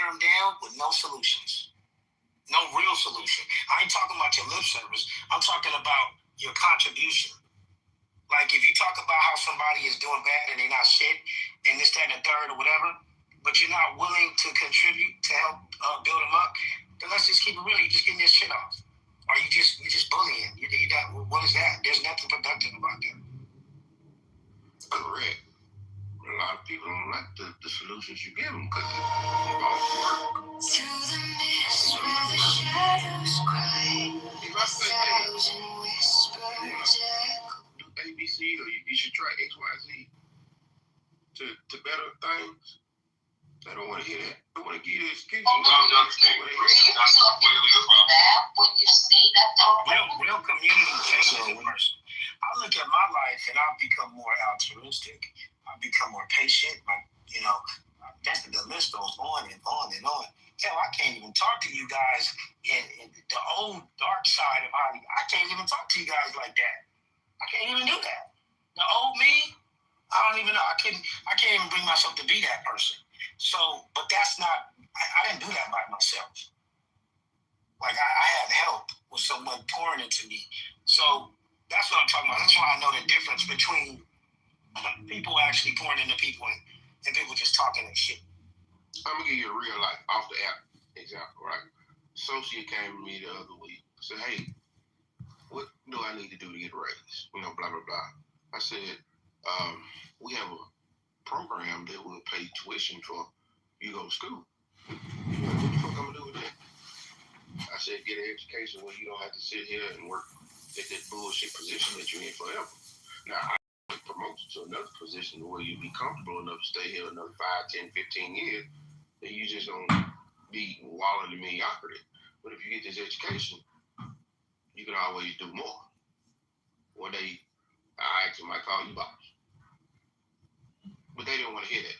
tear them down with no solutions. No real solution. I ain't talking about your lip service. I'm talking about your contribution. Like if you talk about how somebody is doing bad and they're not shit and this, that, and the third or whatever, but you're not willing to contribute to help build them up, then let's just keep it real. You're just getting this shit off. Or you're just bullying. What is that? There's nothing productive about that. Correct. A lot of people don't like the solutions you give them because they don't work. Through the mist where the shadows cry, a thousand whispers echo. Do ABC or you should try XYZ to better things. I don't want to hear that. I want to give you an excuse. When you say that, real community changes a person. I look at my life and I've become more altruistic. I've become more patient. That's the list goes on and on and on. Hell, I can't even talk to you guys in the old dark side of Hollywood. I can't even talk to you guys like that. I can't even do that. The old me, I don't even know. I can't even bring myself to be that person. So, but that's not, I didn't do that by myself. Like I had help with someone pouring into me. So that's what I'm talking about. That's why I know the difference between people actually pouring into people and people just talking and shit. I'm going to give you a real life off the app example, right? Associate came to me the other week, said, hey, what do I need to do to get a raise? Blah, blah, blah. I said, we have a program that will pay tuition for you go to school. What the fuck I'm gonna do with that? I said, get an education where you don't have to sit here and work at that bullshit position that you're in forever. Now, I promote you to another position where you be comfortable enough to stay here another 5, 10, 15 years, then you just don't be wallowing in mediocrity. But if you get this education, you can always do more. One day, I actually might call you boss. But they didn't want to hear that.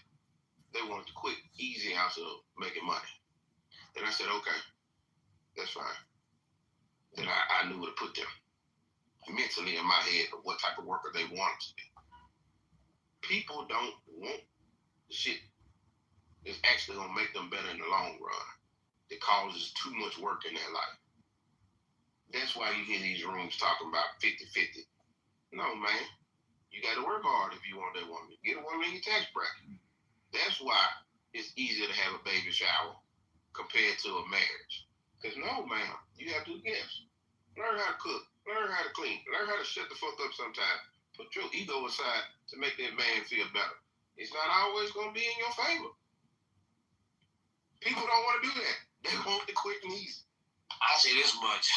They wanted the quick, easy answer of making money. And I said, okay, that's fine. Then I knew where to put them mentally in my head of what type of worker they wanted to be. People don't want the shit that's actually going to make them better in the long run. It causes too much work in their life. That's why you hear these rooms talking about 50-50. No, man. You got to work hard if you want that woman. Get a woman in your tax bracket. That's why it's easier to have a baby shower compared to a marriage. Because no, ma'am, you have to guess. Learn how to cook. Learn how to clean. Learn how to shut the fuck up sometimes. Put your ego aside to make that man feel better. It's not always going to be in your favor. People don't want to do that. They want the quick and easy. I say this much.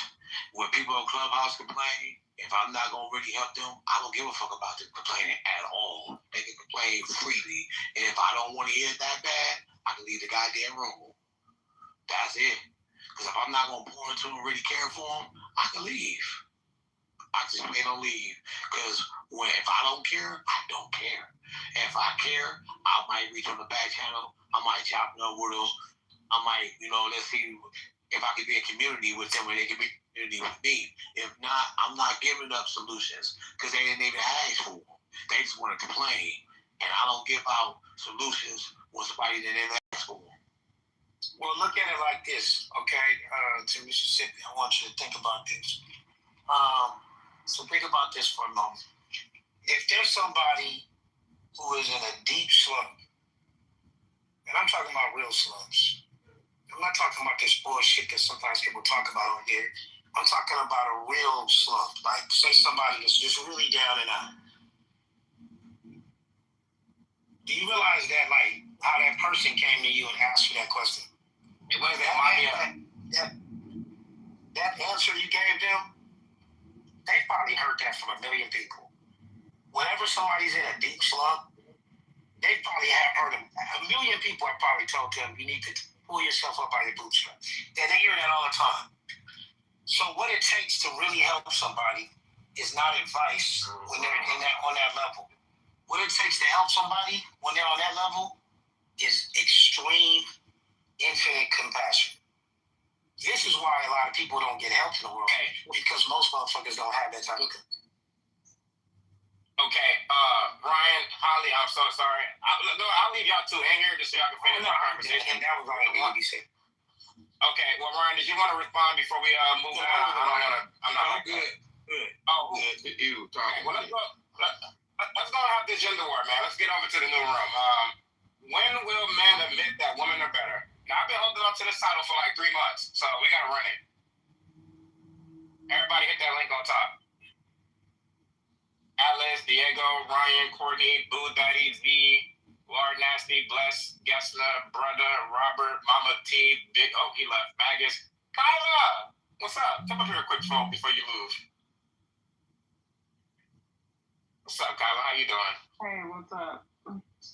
When people on Clubhouse complain, if I'm not going to really help them, I don't give a fuck about them complaining at all. They can complain freely. And if I don't want to hear it that bad, I can leave the goddamn room. That's it. Because if I'm not going to pour into them and really care for them, I can leave. I just plain don't leave. Because if I don't care, I don't care. And if I care, I might reach on the back channel. I might chop it up with them. I might, let's see if I can be a community with them and they can be a community with me. If not, I'm not giving up solutions because they didn't even ask for them. They just want to complain. And I don't give out solutions when somebody didn't ask for them. Well, look at it like this, okay? To Mississippi, I want you to think about this. So think about this for a moment. If there's somebody who is in a deep slump, and I'm talking about real slumps, I'm not talking about this bullshit that sometimes people talk about on here. I'm talking about a real slump. Like, say somebody is just really down and out. Do you realize that, like, how that person came to you and asked you that question? That answer you gave them, they probably heard that from a million people. Whenever somebody's in a deep slump, they probably have heard them. A million people have probably told them, you need to pull yourself up by your bootstraps. And they hear that all the time. So what it takes to really help somebody is not advice when they're on that level. What it takes to help somebody when they're on that level is extreme, infinite compassion. This is why a lot of people don't get help in the world, because most motherfuckers don't have that type of. Okay, Ryan, Holly, I'm so sorry. I'll leave y'all two in here just so y'all can finish our conversation. That was all I wanted to say. Okay, well, Ryan, did you want to respond before we move on? I'm not good. Good. Oh, Yeah, you talking. well, let's go have the gender war, man. Let's get over to the new room. When will men admit that women are better? Now, I've been holding on to this title for like 3 months, so we got to run it. Everybody hit that link on top. Alice, Diego, Ryan, Courtney, Boo Daddy, Z, Lord Nasty, Bless, Gessler, Brother, Robert, Mama T, Big O, he left, Magus. Kyla! What's up? Come up here a quick phone before you move. What's up, Kyla? How you doing? Hey, what's up?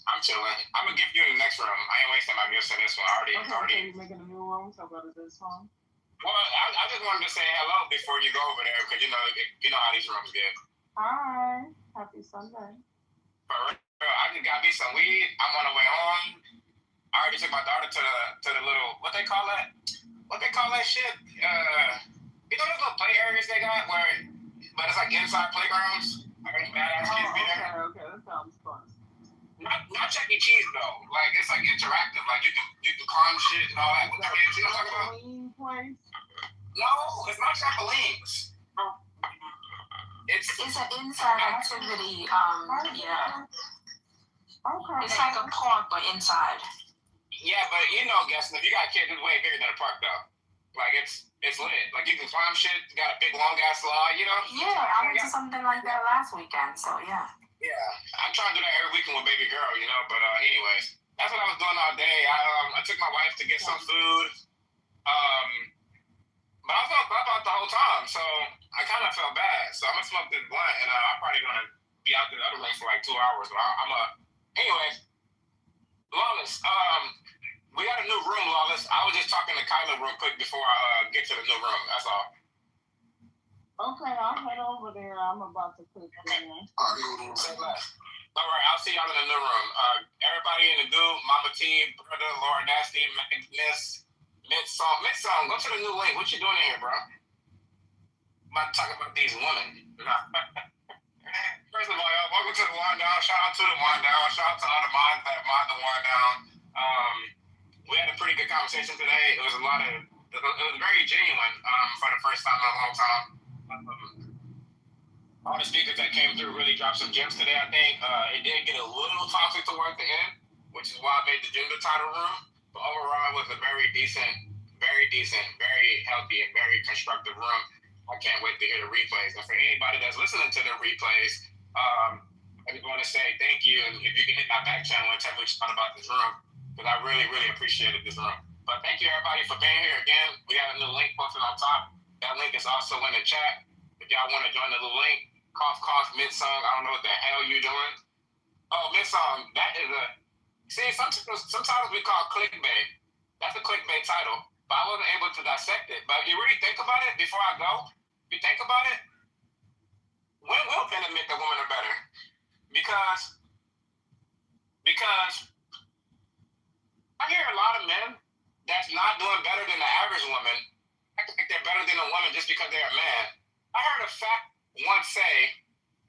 I'm chilling. I'm gonna give you in the next room. I ain't wasting my gifts in this one. Okay, so you're making a new room, so go to this one. Well, I just wanted to say hello before you go over there, because you know how these rooms get. Hi, happy Sunday. For real, I just got me some weed. I'm on the way home. I already took my daughter to the little, what they call that shit? You know those little play areas they got but it's like inside playgrounds? I mean, badass kids be there. Okay, that sounds fun. Not Chuck E. Cheese though. Like it's like interactive. Like you can climb shit and all that with the kids. You know what I'm talking about? Trampoline place? No, it's not trampolines. It's an inside activity. Yeah. Okay. It's like a park, but inside. Yeah, but guess if you got kids, it's way bigger than a park though. Like it's lit. Like you can climb shit. You got a big long ass slide. Yeah, I went to something like that last weekend. So yeah. Yeah, I'm trying to do that every weekend with baby girl, But anyways, that's what I was doing all day. I took my wife to get some food. But I felt bad the whole time, so I kind of felt bad. So I'm gonna smoke this blunt, and I'm probably gonna be out the other way for like 2 hours. But anyways, Lawless. We got a new room, Lawless. I was just talking to Kyla real quick before I get to the new room. That's all. Okay, I'll head over there. I'm about to cook dinner. Say less. All right, I'll see y'all in the new room. Everybody in the goo, Mama T, Brother, Laura Nasty, Miss Song, go to the new link. What you doing in here, bro? I'm about to talk about these women. First of all, y'all, welcome to the Wind Down. Shout out to the Wind Down. Shout out to all the minds that mind the Wind Down. We had a pretty good conversation today. It was very genuine for the first time in a long time. All the speakers that came through really dropped some gems today, I think. It did get a little toxic toward the end, which is why I made the gender title room. But overall, it was a very decent, very healthy, and very constructive room. I can't wait to hear the replays. And for anybody that's listening to the replays, I just want to say thank you. And if you can hit my back channel and tell me what you thought about this room, because I really, really appreciated this room. But thank you, everybody, for being here again. We got a new link posted on top. That link is also in the chat. If y'all want to join the little link, cough, mid-song. I don't know what the hell you doing. Oh, mid-song, that is sometimes we call clickbait. That's a clickbait title, but I wasn't able to dissect it. But if you really think about it before I go, if you think about it, when will men admit that women are better? Because I hear a lot of men that's not doing better than the average woman. I think they're better than a woman just because they're a man. I heard a fact once say,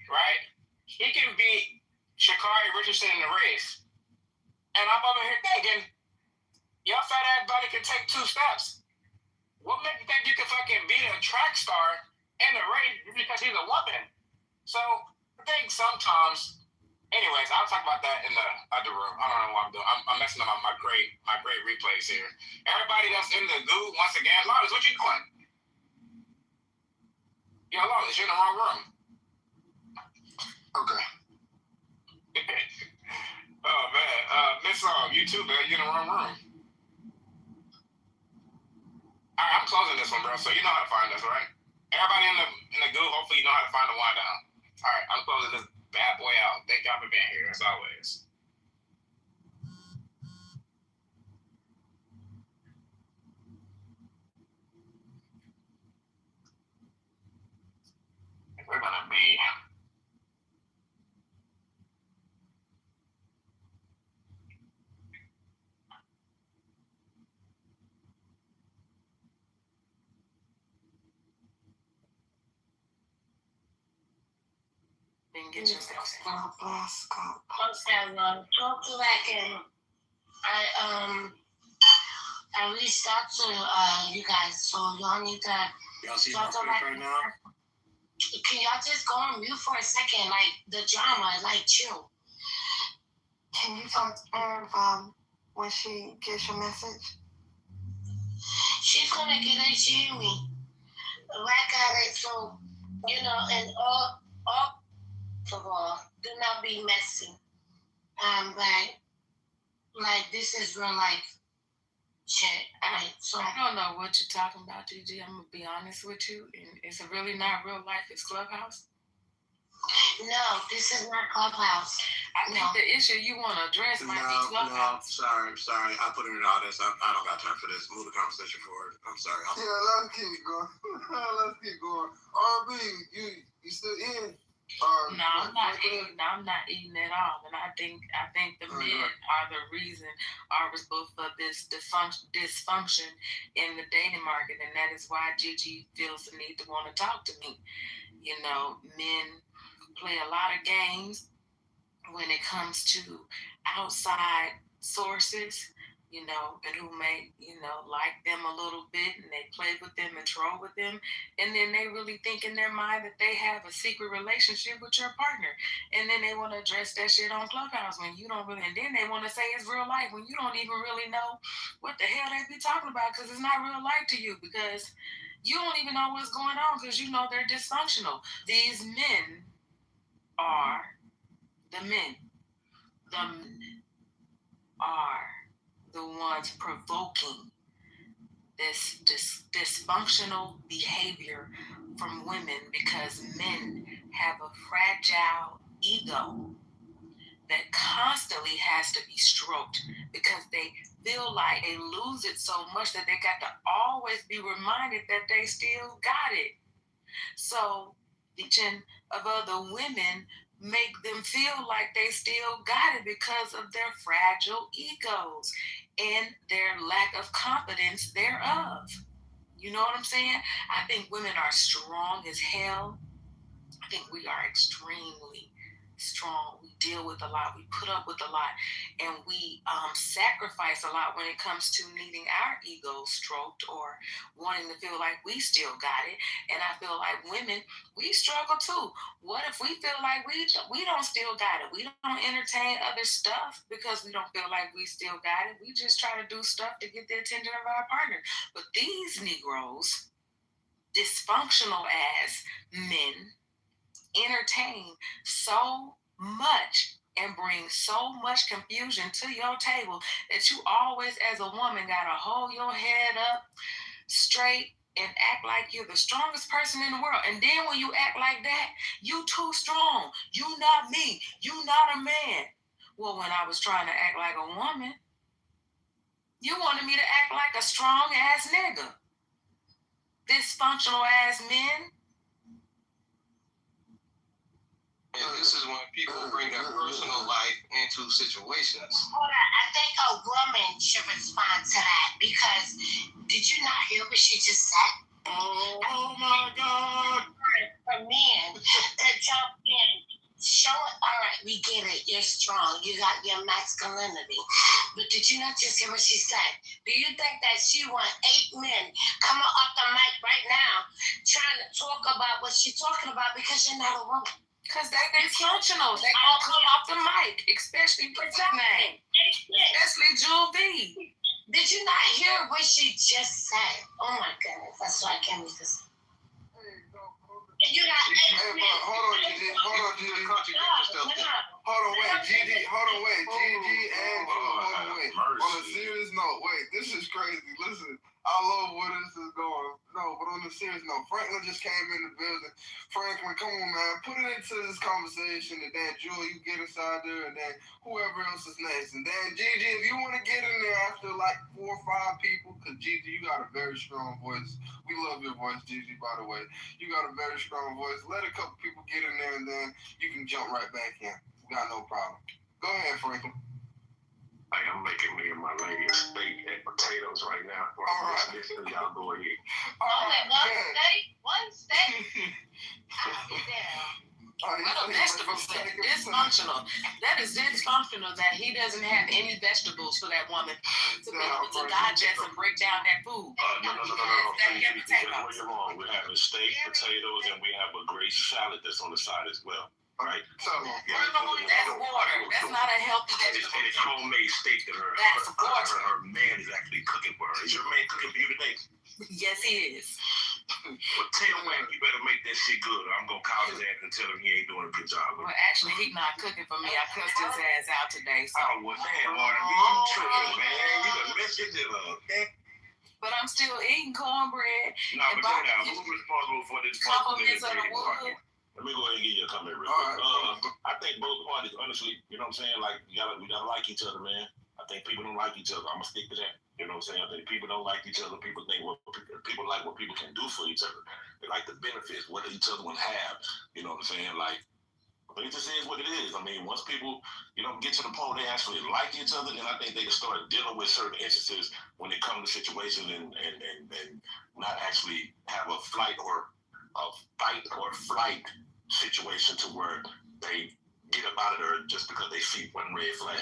right? He can beat Sha'Carri Richardson in the race. And I'm over here thinking, your fat ass body can take 2 steps. What makes you think you can fucking beat a track star in the race because he's a woman? So I think sometimes, anyways, I'll talk about that in the other room. I don't know what I'm doing. I'm messing up my great replays here. Everybody that's in the goo, once again, Lawrence, what you doing? Yo, Lawrence, you're in the wrong room. Okay. Oh man, Miss you too, man. You're in the wrong room. All right, I'm closing this one, bro. So you know how to find us, right? Everybody in the goo, hopefully you know how to find the Wind Down. All right, I'm closing this bad boy out. Thank y'all for being here as always. We're gonna be. Then get yourself set. Okay, well, talk to that again. I reached out to you guys, so y'all need to. Y'all see talk my to face that. right now? Can y'all just go on mute for a second? Like the drama, like chill. Can you talk to her when she gets your message? She's gonna get it. She hear me. Like at it, so you know, and all of all, do not be messy. But like this is real life shit. Right? So I don't know what you're talking about, Gigi. I'm gonna be honest with you. And it's really not real life. It's Clubhouse. no, this is not Clubhouse. I think the issue you want to address might be Clubhouse. Sorry. I put it in all this. I don't got time for this. Move the conversation forward. I'm sorry. Let's keep going. Let's keep going. R&B, you still in? No, I'm not eating. I'm not eating at all. And I think the men are the reason are responsible for this dysfunction in the dating market, and that is why Gigi feels the need to want to talk to me. You know, men play a lot of games when it comes to outside sources, you know, and who may, you know, like them a little bit, and they play with them and troll with them, and then they really think in their mind that they have a secret relationship with your partner, and then they want to address that shit on Clubhouse when you don't really, and then they want to say it's real life when you don't even really know what the hell they be talking about, because it's not real life to you, because you don't even know what's going on, because you know they're dysfunctional. These men are the men. The men are the ones provoking this dysfunctional behavior from women, because men have a fragile ego that constantly has to be stroked, because they feel like they lose it so much that they got to always be reminded that they still got it. So the attention of other women make them feel like they still got it because of their fragile egos and their lack of confidence thereof. You know what I'm saying? I think women are strong as hell. I think we are extremely strong. We deal with a lot. We put up with a lot, and we sacrifice a lot when it comes to needing our egos stroked or wanting to feel like we still got it. And I feel like women, we struggle too. What if we feel like we don't still got it? We don't entertain other stuff because we don't feel like we still got it. We just try to do stuff to get the attention of our partner. But these Negroes, dysfunctional ass men, entertain so much and bring so much confusion to your table that you always, as a woman, gotta hold your head up straight and act like you're the strongest person in the world. And then when you act like that, you too strong. You not me. You not a man. Well, when I was trying to act like a woman, you wanted me to act like a strong ass nigga. Dysfunctional ass men. And this is when people bring their personal life into situations. Hold on, I think a woman should respond to that, because did you not hear what she just said? Oh my God! For men to jump in, show it. All right, we get it. You're strong. You got your masculinity. But did you not just hear what she said? Do you think that she want 8 men coming off the mic right now trying to talk about what she's talking about because you're not a woman? Because they're dysfunctional. They gonna come off the mic, especially for that name. Especially Jewel B. Did you not hear what she just said? Oh my goodness, that's why I can't read this. You got 8 men. Hold on, Gigi. Gigi and wait. On a serious note, wait, this is crazy. Listen, I love where this is going. No, but on a serious note, Franklin just came in the building. Franklin, come on, man. Put it into this conversation, and then Jewel, you get inside there, and then whoever else is next. And then Gigi, if you want to get in there after like 4 or 5 people, because Gigi, you got a very strong voice. We love your voice, Gigi, by the way. You got a very strong voice. Let a couple people get in there, and then you can jump right back in. We got no problem. Go ahead, Franklin. Like, I'm making me and my lady a steak and potatoes right now. All right. Y'all go ahead. All right, One steak. I'll be there. All right, vegetables. Dysfunctional. That is dysfunctional that he doesn't have any vegetables for that woman to be able to digest and break down that food. No. Where you're wrong. We're having steak, potatoes, and we have a great salad that's on the side as well. Right? That's water. That's not a healthy vegetable. And it's homemade steak that her man is actually cooking for her. Is your man cooking for you today? Yes, he is. Well, tell man you better make that shit good. I'm gonna call his ass and tell him he ain't doing a good job. Well, actually, he's not cooking for me. I cussed his ass out today. So. Oh, well, damn, you tripping, man. You done messed your deal up. But I'm still eating cornbread. No, but check it out. Who's responsible for this? Compliments of the wood. Let me go ahead and give you a comment real quick. I think both parties, honestly, you know what I'm saying? Like, we gotta like each other, man. I think people don't like each other. I'm gonna stick to that. You know what I'm saying? I think people don't like each other. People think people like what people can do for each other. They like the benefits, what each other will have. You know what I'm saying? Like, but it just is what it is. I mean, once people, get to the point where they actually like each other, then I think they can start dealing with certain instances when it comes to situations and not actually have a fight or flight situation to where they get up out of there just because they see one red flag.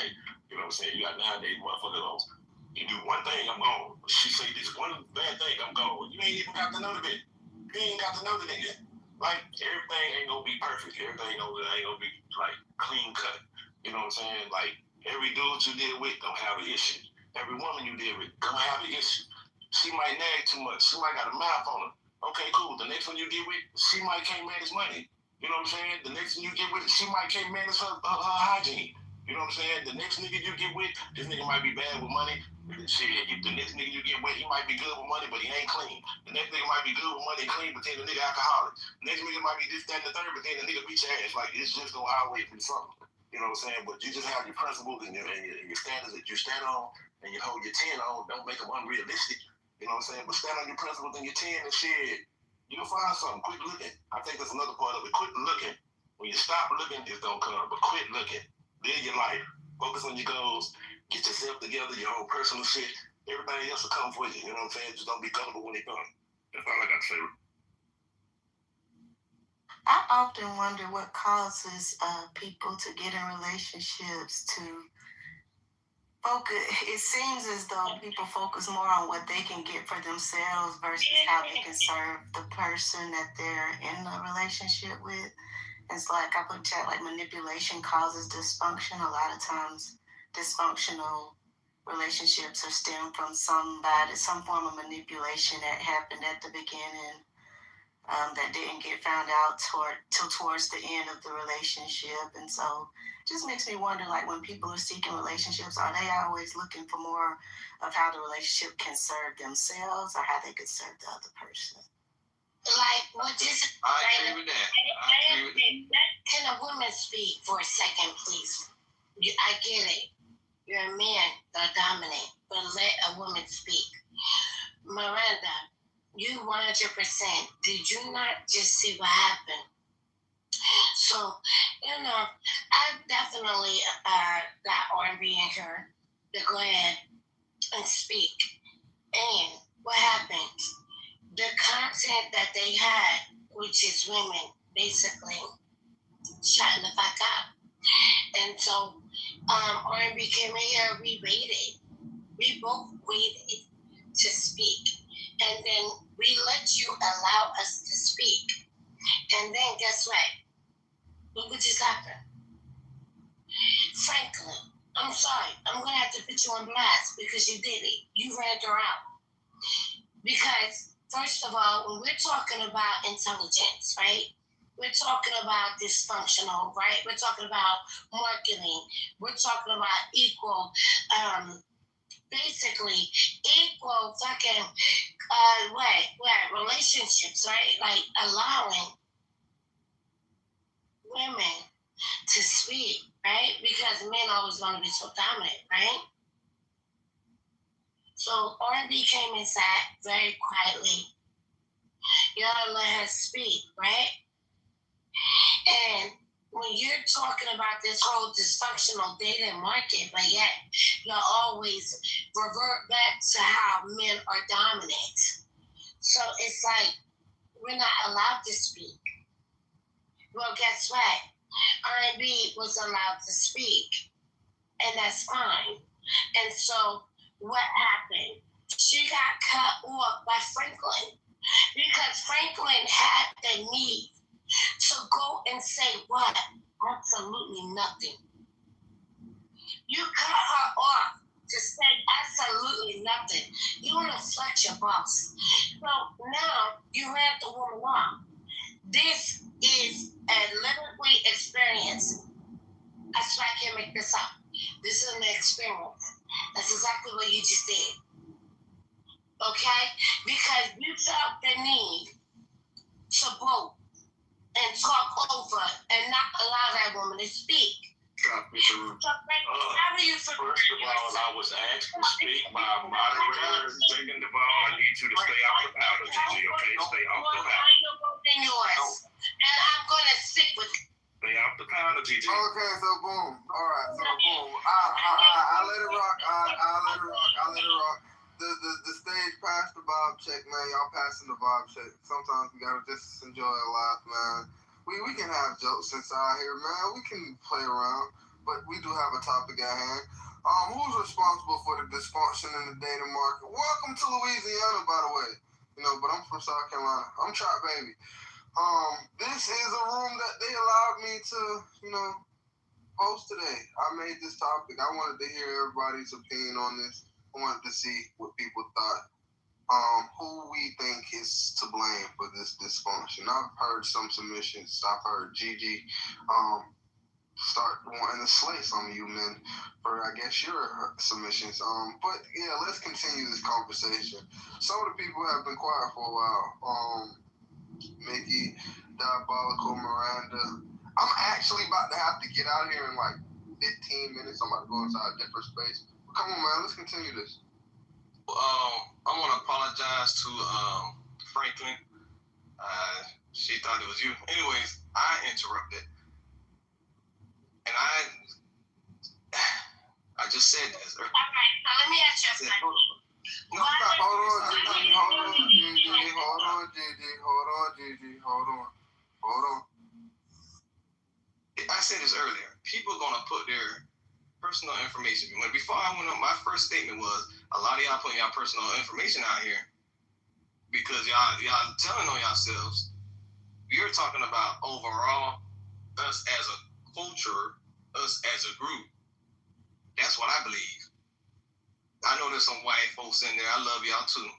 You know what I'm saying? You got nowadays motherfuckers, you do one thing, I'm gone. She say this one bad thing, I'm gone. You ain't even got to know the bit. You ain't got to know the nigga. Like, everything ain't gonna be perfect. Everything ain't gonna be, like, clean cut. You know what I'm saying? Like, every dude you deal with don't have an issue. Every woman you deal with gonna have an issue. She might nag too much. She might got a mouth on her. Okay, cool. The next one you get with, she might can't manage money. You know what I'm saying? The next one you get with, she might can't manage her hygiene. You know what I'm saying? The next nigga you get with, this nigga might be bad with money. Shit, the next nigga you get with, he might be good with money, but he ain't clean. The next nigga might be good with money and clean, but then the nigga alcoholic. The next nigga might be this, that, and the third, but then the nigga beat your ass. Like, it's just gonna always be something. You know what I'm saying? But you just have your principles and your standards that you stand on and you hold your 10 on. Don't make them unrealistic. You know what I'm saying? But stand on your principles and your 10 and shit. You'll find something. Quit looking. I think that's another part of it. Quit looking. When you stop looking, it's gonna come. But quit looking. Live your life. Focus on your goals. Get yourself together, your own personal shit. Everybody else will come for you. You know what I'm saying? Just don't be comfortable when they come. That's all I got to say. I often wonder what causes people to get in relationships to focus. It seems as though people focus more on what they can get for themselves versus how they can serve the person that they're in a relationship with. It's like I put chat, like manipulation causes dysfunction. A lot of times dysfunctional relationships are stemmed from some form of manipulation that happened at the beginning that didn't get found out till towards the end of the relationship. And so it just makes me wonder, like, when people are seeking relationships, are they always looking for more of how the relationship can serve themselves or how they could serve the other person? Like, what is it? I agree with that. Can a woman speak for a second, please? I get it. You're a man that dominate, but let a woman speak. Miranda, you 100%. Did you not just see what happened? So, I definitely got R&B in her to go ahead and speak. And what happened? The content that they had, which is women basically shutting the fuck up. And so R&B came in here, we waited. We both waited to speak. And then we let you allow us to speak. And then guess what? Look what just happened. Frankly, I'm sorry. I'm going to have to put you on blast because you did it. You ran her out. Because, first of all, when we're talking about intelligence, right? We're talking about dysfunctional, right? We're talking about marketing. We're talking about equal, basically equal fucking, relationships, right? Like allowing women to speak, right? Because men always want to be so dominant, right? So R&B came and sat very quietly. You gotta let her speak, right? And when you're talking about this whole dysfunctional dating market, but yet you'll always revert back to how men are dominant. So it's like we're not allowed to speak. Well, guess what? R&B was allowed to speak, and that's fine. And so what happened? She got cut off by Franklin because Franklin had the need to go and say what? Absolutely nothing. You cut her off to say absolutely nothing. You want to flex your boss. So now you have the woman off. This is a literally experience. That's why I can't make this up. This is an experience. That's exactly what you just did. Okay? Because you felt the need to vote and talk over and not allow that woman to speak. Stop, Mr. Root. So, how are you First of all, I was asked to speak by a moderator. Second of all, I need you to stay off the powder, Gigi, okay? Stay off the powder. You're voting yours. And I'm going to stick with it. Stay off the powder, Gigi. Okay, so boom. All right, so boom. I let it rock. I let it rock. The stage passed the vibe check, man. Y'all passing the vibe check. Sometimes we gotta just enjoy our life, man. We can have jokes inside here, man. We can play around, but we do have a topic at hand. Who's responsible for the dysfunction in the dating market? Welcome to Louisiana, by the way. But I'm from South Carolina. I'm Trap Baby. This is a room that they allowed me to, host today. I made this topic. I wanted to hear everybody's opinion on this. I wanted to see what people thought. Who we think is to blame for this dysfunction. I've heard some submissions. I've heard Gigi start wanting to slay some of you men for, I guess, your submissions. But yeah, let's continue this conversation. Some of the people have been quiet for a while. Mickey, Diabolical, Miranda. I'm actually about to have to get out of here in like 15 minutes. I'm about to go inside a different space. But come on, man, let's continue this. I want to apologize to Franklin. She thought it was you. Anyways, I interrupted. And I just said this. All right, so let me ask you a question. No, stop. Hold on. I said this earlier. People are going to put their personal information. Before I went on, my first statement was, a lot of y'all putting y'all personal information out here because y'all telling on yourselves. You're talking about overall, us as a culture, us as a group. That's what I believe. I know there's some white folks in there. I love y'all too.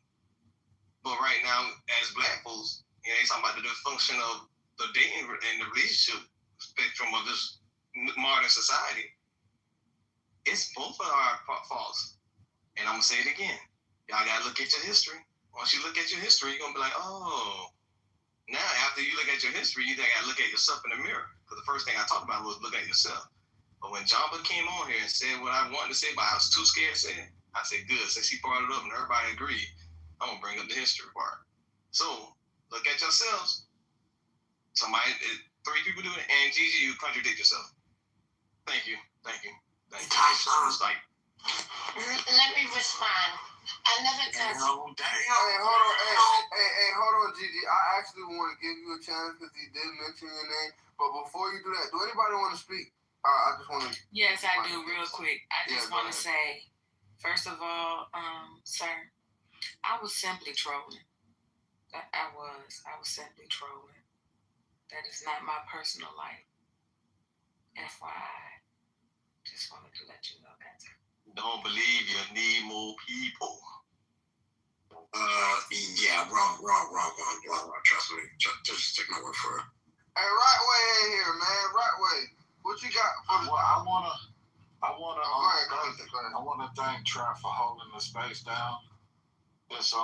But right now, as black folks, they talking about the dysfunction of the dating and the relationship spectrum of this modern society. It's both of our faults. And I'm going to say it again. Y'all got to look at your history. Once you look at your history, you're going to be like, oh. Now, after you look at your history, you got to look at yourself in the mirror. Because the first thing I talked about was look at yourself. But when Jamba came on here and said what I wanted to say, but I was too scared to say it, I said, good. Since he brought it up and everybody agreed, I'm going to bring up the history part. So, look at yourselves. Three people do it, and Gigi, you contradict yourself. Thank you. Like, let me respond. I never got hold on, Gigi. I actually want to give you a chance because he did mention your name. But before you do that, do anybody want to speak? I just want to. Yes, I do. Real quick, I just want to say, first of all, sir, I was simply trolling. I was simply trolling. That is not my personal life. FYI, just wanted to let you know that. Don't believe you need more people. Yeah, wrong. Trust me. Just take my word for it. Hey, right way in here, man. Right way. What you got for Well, I wanna thank Trap for holding the space down. It's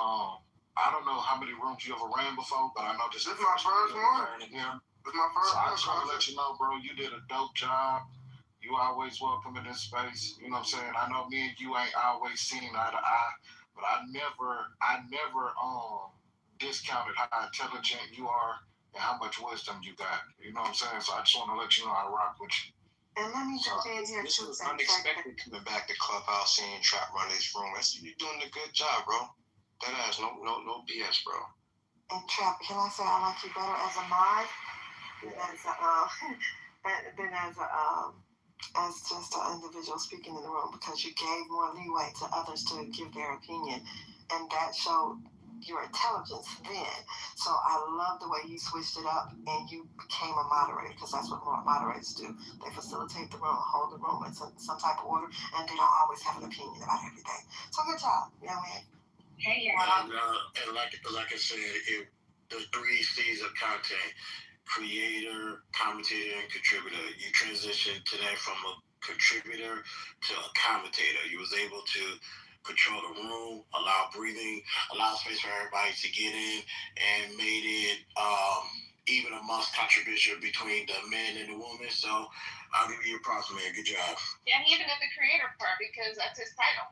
I don't know how many rooms you ever ran before, but I know this is my first one. This is my first one. So I just want to let you know, bro, you did a dope job. You always welcome in this space. You know what I'm saying? I know me and you ain't always seen eye to eye, but I never discounted how intelligent you are and how much wisdom you got. You know what I'm saying? So I just want to let you know I rock with you. And let me jump in here This too. was unexpected coming back to Clubhouse, seeing Trap run this room. You're doing a good job, bro. That ass, no BS, bro. And Trap, can I say I like you better as a mod? Yeah. And then as just an individual speaking in the room, because you gave more leeway to others to give their opinion, and that showed your intelligence then. So I love the way you switched it up and you became a moderator, because that's what moderators do. They facilitate the room, hold the room in some type of order, and they don't always have an opinion about everything. So good job, young man. Hey, And like I said, the 3 C's of content: creator, commentator, and contributor. You transitioned today from a contributor to a commentator. You was able to control the room, allow breathing, allow space for everybody to get in, and made it even amongst contribution between the men and the women. So I'll give you your props, man. Good job. Yeah, even at the creator part, because that's his title.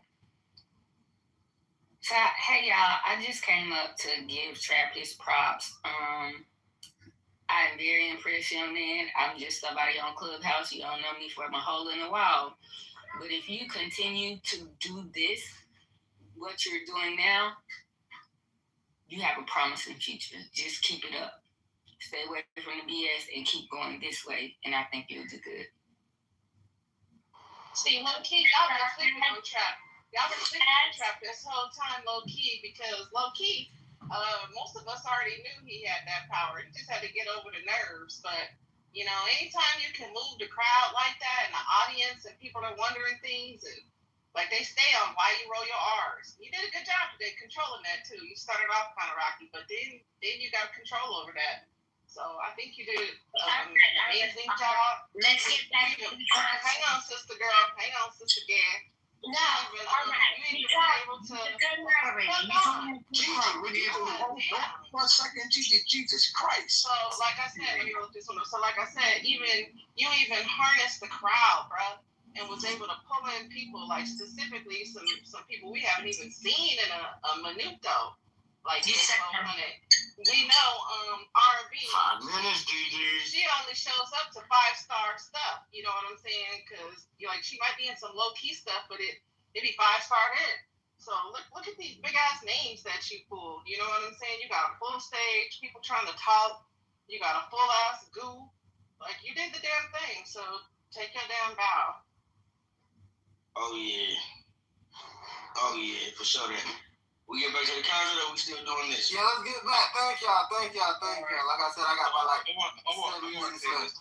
So, hey y'all, I just came up to give Trap his props. I'm very impressed, young man. I'm just somebody on Clubhouse. You don't know me from a hole in the wall. But if you continue to do this, what you're doing now, you have a promising future. Just keep it up. Stay away from the BS and keep going this way, and I think you'll do good. See, low key, y'all been sleeping on Trap. Y'all been sleeping on Trap this whole time, low key, because low key, most of us already knew he had that power. He just had to get over the nerves. But you know, anytime you can move the crowd like that, and the audience, and people are wondering things, and like they stay on why you roll your R's. You did a good job today controlling that too. You started off kind of rocky, but then you got control over that. So I think you did an amazing job. Let's get back to the Hang on, sister girl. Hang on, sister Gary. No, all right. You ain't been able to. Good moderator. We need to 1 second. Jesus Christ. So, like I said, let me wrote this one up. So, like I said, you even harnessed the crowd, bro, and was able to pull in people, like specifically some people we haven't even seen in a minuto. Like You said we know R&B. 5 minutes, Gigi. She only shows up to 5-star stuff. You know what I'm saying? Because she might be in some low key stuff, but it be 5-star in. So look at these big ass names that you pulled. You know what I'm saying? You got a full stage, people trying to talk. You got a full ass goo. Like you did the damn thing. So take your damn bow. Oh yeah, for sure. That we get back to the concert, or we still doing this? Yeah, let's get back. Thank y'all. Like I said, I got my 7 minutes left.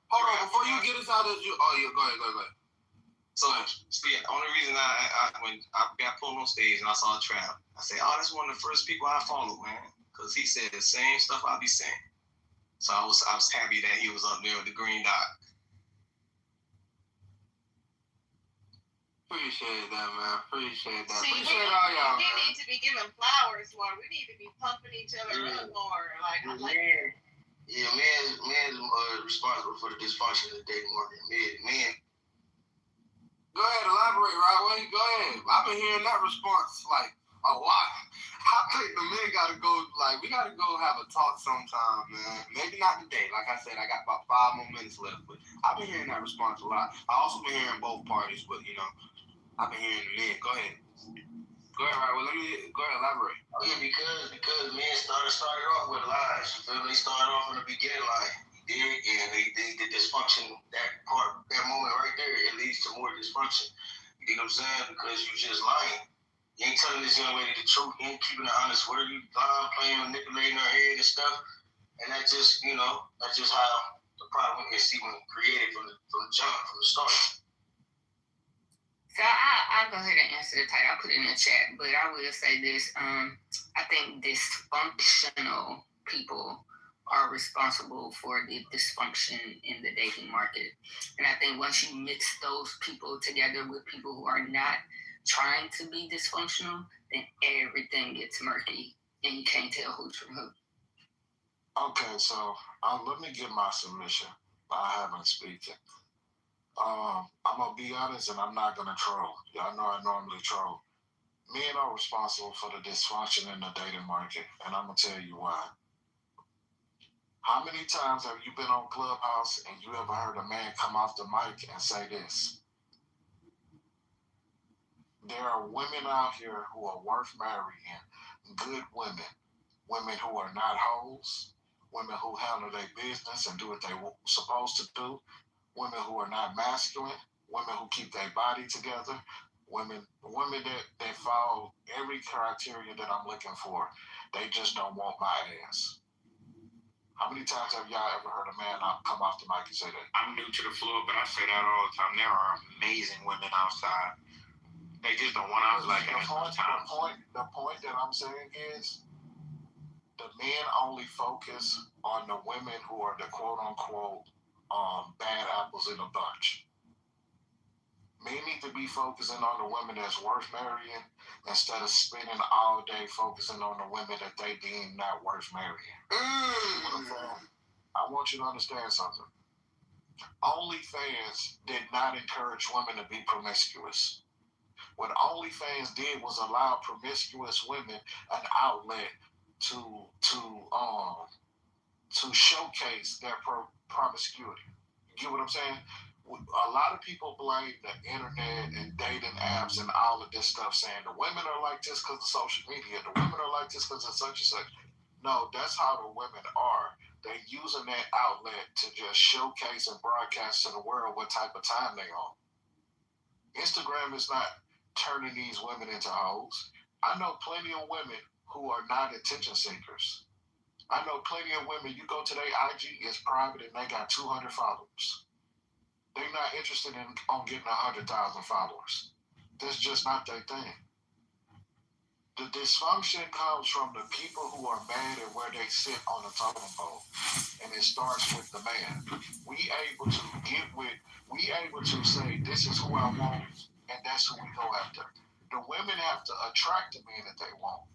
Hold on, before you get us out of you. Oh yeah, go ahead. So, the only reason when I got pulled on stage and I saw Trap, I said, oh, that's one of the first people I followed, man. Because he said the same stuff I be saying. So I was happy that he was up there with the green dot. Appreciate that, man. Appreciate all y'all. We need to be giving flowers more. We need to be pumping each other up more. Like, I like that. Yeah, man's responsible for the dysfunction of the dating market. Man. Go ahead, elaborate, right? Go ahead. I've been hearing that response like a lot. I think the men gotta go. We gotta go have a talk sometime, man. Maybe not today. Like I said, I got about 5 more minutes left, but I've been hearing that response a lot. I also been hearing both parties, but I've been hearing the men. Go ahead, right? Well, go ahead, elaborate. Oh yeah, because men started off with lies. You feel me? They started off in the beginning like he did, and they did dysfunction. That moment right there, it leads to more dysfunction. You know what I'm saying? Because you just lying. You ain't telling this young lady the truth. You ain't keeping her honest word. You lying, playing, manipulating her head and stuff. And that's just how the problem is even created from the jump, from the start. So I'll go ahead and answer the title. I'll put it in the chat, but I will say this. I think dysfunctional people are responsible for the dysfunction in the dating market. And I think once you mix those people together with people who are not trying to be dysfunctional, then everything gets murky and you can't tell who's from who. Okay, so let me give my submission. I haven't spoken. I'm going to be honest, and I'm not going to troll. Y'all know I normally troll. Men are responsible for the dysfunction in the dating market, and I'm going to tell you why. How many times have you been on Clubhouse and you ever heard a man come off the mic and say this? There are women out here who are worth marrying, good women who are not hoes, women who handle their business and do what they supposed to do, women who are not masculine, women who keep their body together, women that follow every criteria that I'm looking for. They just don't want my ass. How many times have y'all ever heard a man come off the mic and say that? I'm new to the floor, but I say that all the time. There are amazing women outside. They just don't want our black ass sometimes. The point that I'm saying is the men only focus on the women who are the quote-unquote bad apples in a bunch. Men need to be focusing on the women that's worth marrying instead of spending all day focusing on the women that they deem not worth marrying. I want you to understand something. OnlyFans did not encourage women to be promiscuous. What OnlyFans did was allow promiscuous women an outlet to showcase their promiscuity. You get what I'm saying? A lot of people blame the internet and dating apps and all of this stuff, saying the women are like this because of social media, the women are like this because of such and such. No, that's how the women are. They're using that outlet to just showcase and broadcast to the world what type of time they on. Instagram is not turning these women into hoes. I know plenty of women who are not attention seekers. I know plenty of women, you go to their IG, it's private, and they got 200 followers. They're not interested on getting 100,000 followers. That's just not their thing. The dysfunction comes from the people who are mad at where they sit on the totem pole, and it starts with the man. We able to say, this is who I want, and that's who we go after. The women have to attract the men that they want.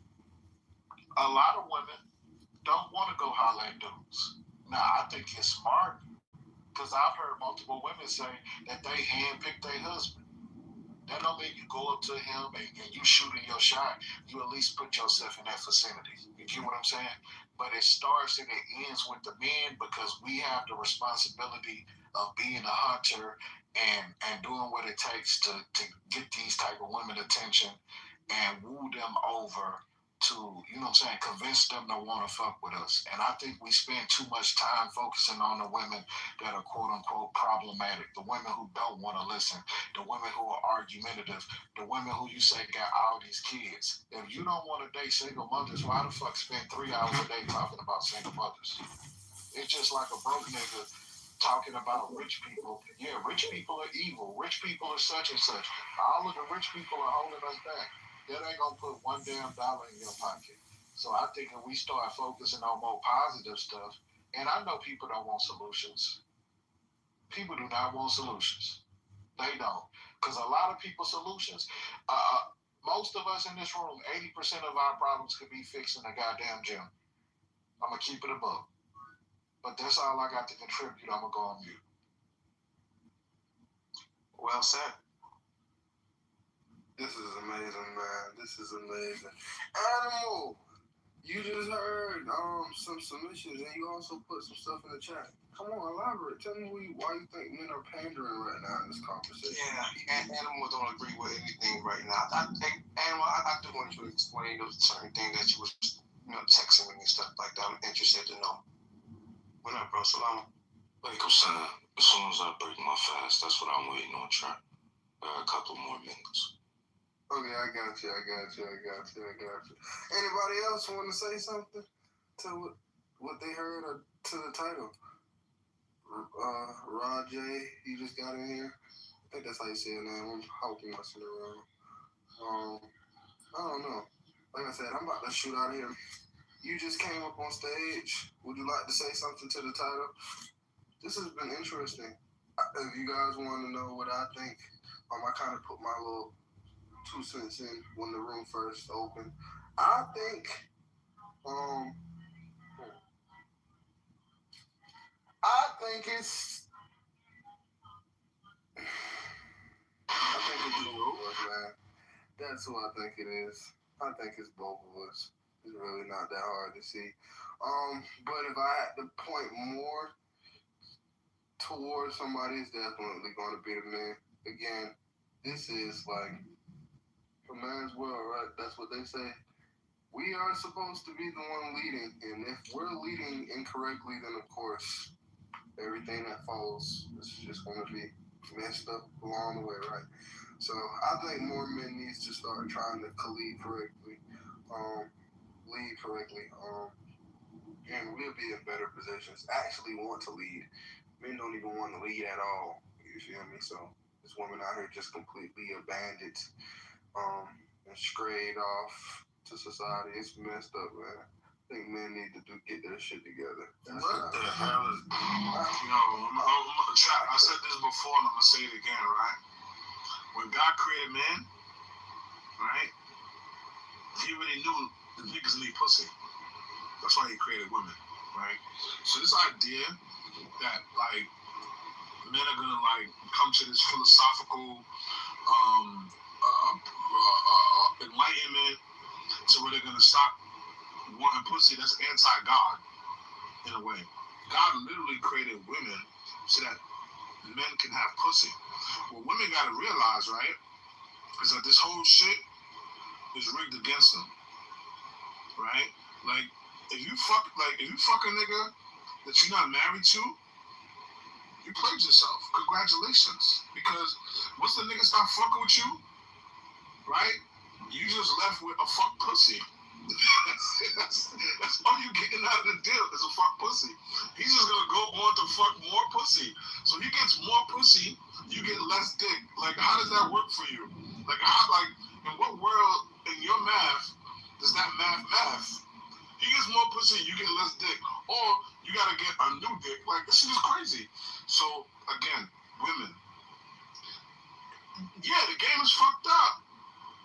A lot of women don't want to go holler at dudes. Now, I think it's smart, because I've heard multiple women say that they handpick their husband. That don't mean you go up to him and you shooting your shot. You at least put yourself in that vicinity. You get what I'm saying? But it starts and it ends with the men, because we have the responsibility of being a hunter and doing what it takes to get these type of women attention and woo them over to, you know what I'm saying, convince them to want to fuck with us. And I think we spend too much time focusing on the women that are quote-unquote problematic, the women who don't want to listen, the women who are argumentative, the women who you say got all these kids. If you don't want to date single mothers, why the fuck spend 3 hours a day talking about single mothers? It's just like a broke nigga talking about rich people. Yeah, rich people are evil. Rich people are such and such. All of the rich people are holding us back. That ain't gonna put $1 damn in your pocket. So I think if we start focusing on more positive stuff, and I know people don't want solutions. People do not want solutions. They don't. Because a lot of people's solutions, most of us in this room, 80% of our problems could be fixed in a goddamn gym. I'm gonna keep it a buck. But that's all I got to contribute. I'm gonna go on mute. Well said. This is amazing, man. This is amazing. Animal, you just heard some submissions, and you also put some stuff in the chat. Come on, elaborate. Tell me why you think men are pandering right now in this conversation. Yeah, Animal don't agree with anything right now. I think, Animal, I do want you to explain those certain things that you was, texting me and stuff like that. I'm interested to know. What up, bro? Salam. Like I'm saying, as soon as I break my fast, that's what I'm waiting on, Trent. A couple more minutes. Okay, I got you. Anybody else want to say something to what they heard or to the title? Rod J, you just got in here. I think that's how you say it now. I'm hoping I'm messing around. I don't know. Like I said, I'm about to shoot out of here. You just came up on stage. Would you like to say something to the title? This has been interesting. If you guys want to know what I think, I kind of put my little 2 cents in when the room first opened. I think it's both of us, man. That's who I think it is. I think it's both of us. It's really not that hard to see. But if I had to point more towards somebody, it's definitely going to be the man. Again, this is like a man's world, right? That's what they say. we are supposed to be the one leading, and if we're leading incorrectly, then of course everything that follows is just going to be messed up along the way, right? So I think more men needs to start trying to lead correctly, and we'll be in better positions. Actually want to lead. Men don't even want to lead at all. You feel me? So this woman out here just completely abandoned, and strayed off to society. It's messed up, man. I think men need to get their shit together. What the hell is... I said this before and I'm going to say it again, right? When God created man, right, he already knew the niggas need pussy. That's why he created women, right? So this idea that, like, men are going to, like, come to this philosophical enlightenment to where they're going to stop wanting pussy, that's anti-God in a way. God literally created women so that men can have pussy. What women got to realize, right, is that this whole shit is rigged against them, right? Like, if you fuck a nigga that you're not married to, you played yourself. Congratulations. Because once the nigga start fucking with you, right, you just left with a fuck pussy. That's all you getting out of the deal is a fuck pussy. He's just gonna go on to fuck more pussy. So he gets more pussy, you get less dick. Like, how does that work for you? Like, in what world in your math does that math? He gets more pussy, you get less dick. Or you gotta get a new dick. Like, this shit is crazy. So again, women. Yeah, the game is fucked up.